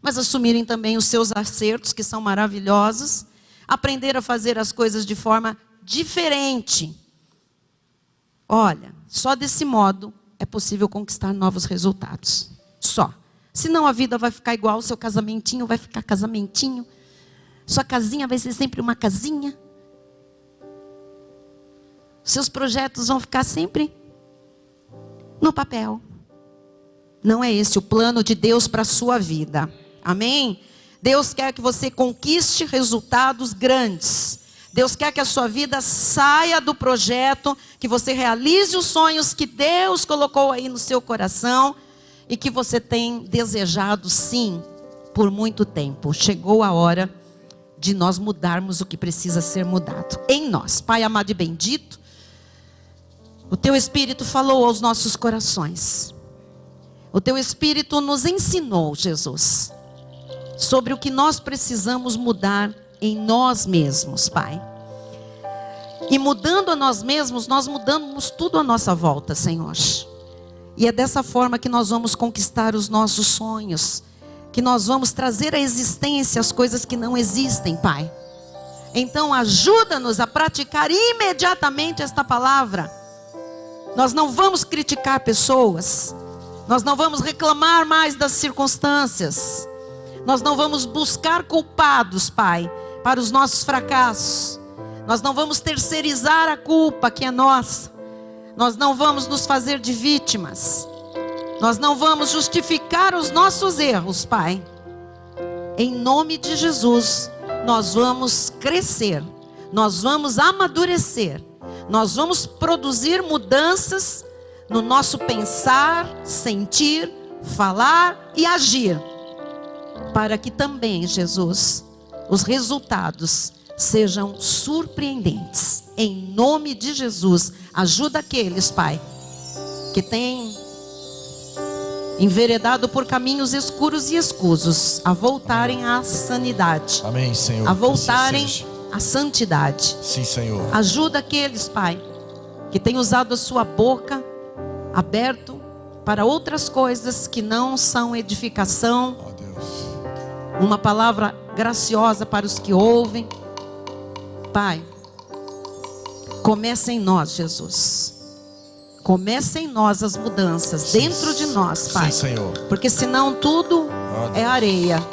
mas assumirem também os seus acertos, que são maravilhosos. Aprender a fazer as coisas de forma diferente. Olha, só desse modo é possível conquistar novos resultados. Só. Senão a vida vai ficar igual, o seu casamentinho vai ficar casamentinho. Sua casinha vai ser sempre uma casinha. Seus projetos vão ficar sempre no papel. Não é esse o plano de Deus para a sua vida. Amém? Deus quer que você conquiste resultados grandes. Deus quer que a sua vida saia do projeto, que você realize os sonhos que Deus colocou aí no seu coração e que você tem desejado, sim, por muito tempo. Chegou a hora de nós mudarmos o que precisa ser mudado em nós. Pai amado e bendito, o Teu Espírito falou aos nossos corações. O Teu Espírito nos ensinou, Jesus, sobre o que nós precisamos mudar em nós mesmos, Pai. E mudando a nós mesmos, nós mudamos tudo à nossa volta, Senhor. E é dessa forma que nós vamos conquistar os nossos sonhos, que nós vamos trazer à existência as coisas que não existem, Pai. Então ajuda-nos a praticar imediatamente esta palavra. Nós não vamos criticar pessoas, nós não vamos reclamar mais das circunstâncias, nós não vamos buscar culpados, Pai, para os nossos fracassos. Nós não vamos terceirizar a culpa que é nossa. Nós não vamos nos fazer de vítimas. Nós não vamos justificar os nossos erros, Pai. Em nome de Jesus, nós vamos crescer. Nós vamos amadurecer. Nós vamos produzir mudanças no nosso pensar, sentir, falar e agir. Para que também, Jesus, os resultados sejam surpreendentes. Em nome de Jesus, ajuda aqueles, Pai, que têm enveredado por caminhos escuros e escusos, a voltarem à sanidade. Amém, Senhor. A voltarem assim à santidade. Sim, Senhor. Ajuda aqueles, Pai, que têm usado a sua boca aberto para outras coisas que não são edificação. Ó Deus. Uma palavra graciosa para os que ouvem. Pai, começa em nós, Jesus. Começa em nós as mudanças, sim, dentro de nós, Pai. Sim, Senhor. Porque senão tudo é areia.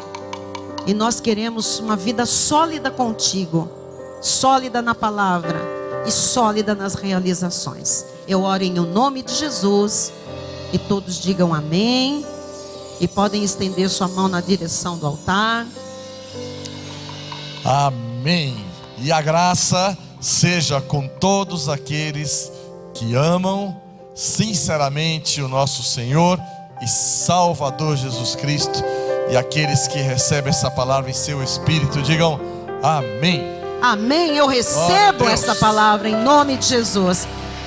E nós queremos uma vida sólida contigo, sólida na palavra e sólida nas realizações. Eu oro em o nome de Jesus e todos digam amém. E podem estender sua mão na direção do altar. Amém. E a graça seja com todos aqueles que amam sinceramente o nosso Senhor e Salvador Jesus Cristo. E aqueles que recebem essa palavra em seu espírito, digam amém. Amém. Eu recebo Glória a Deus. essa palavra em nome de Jesus.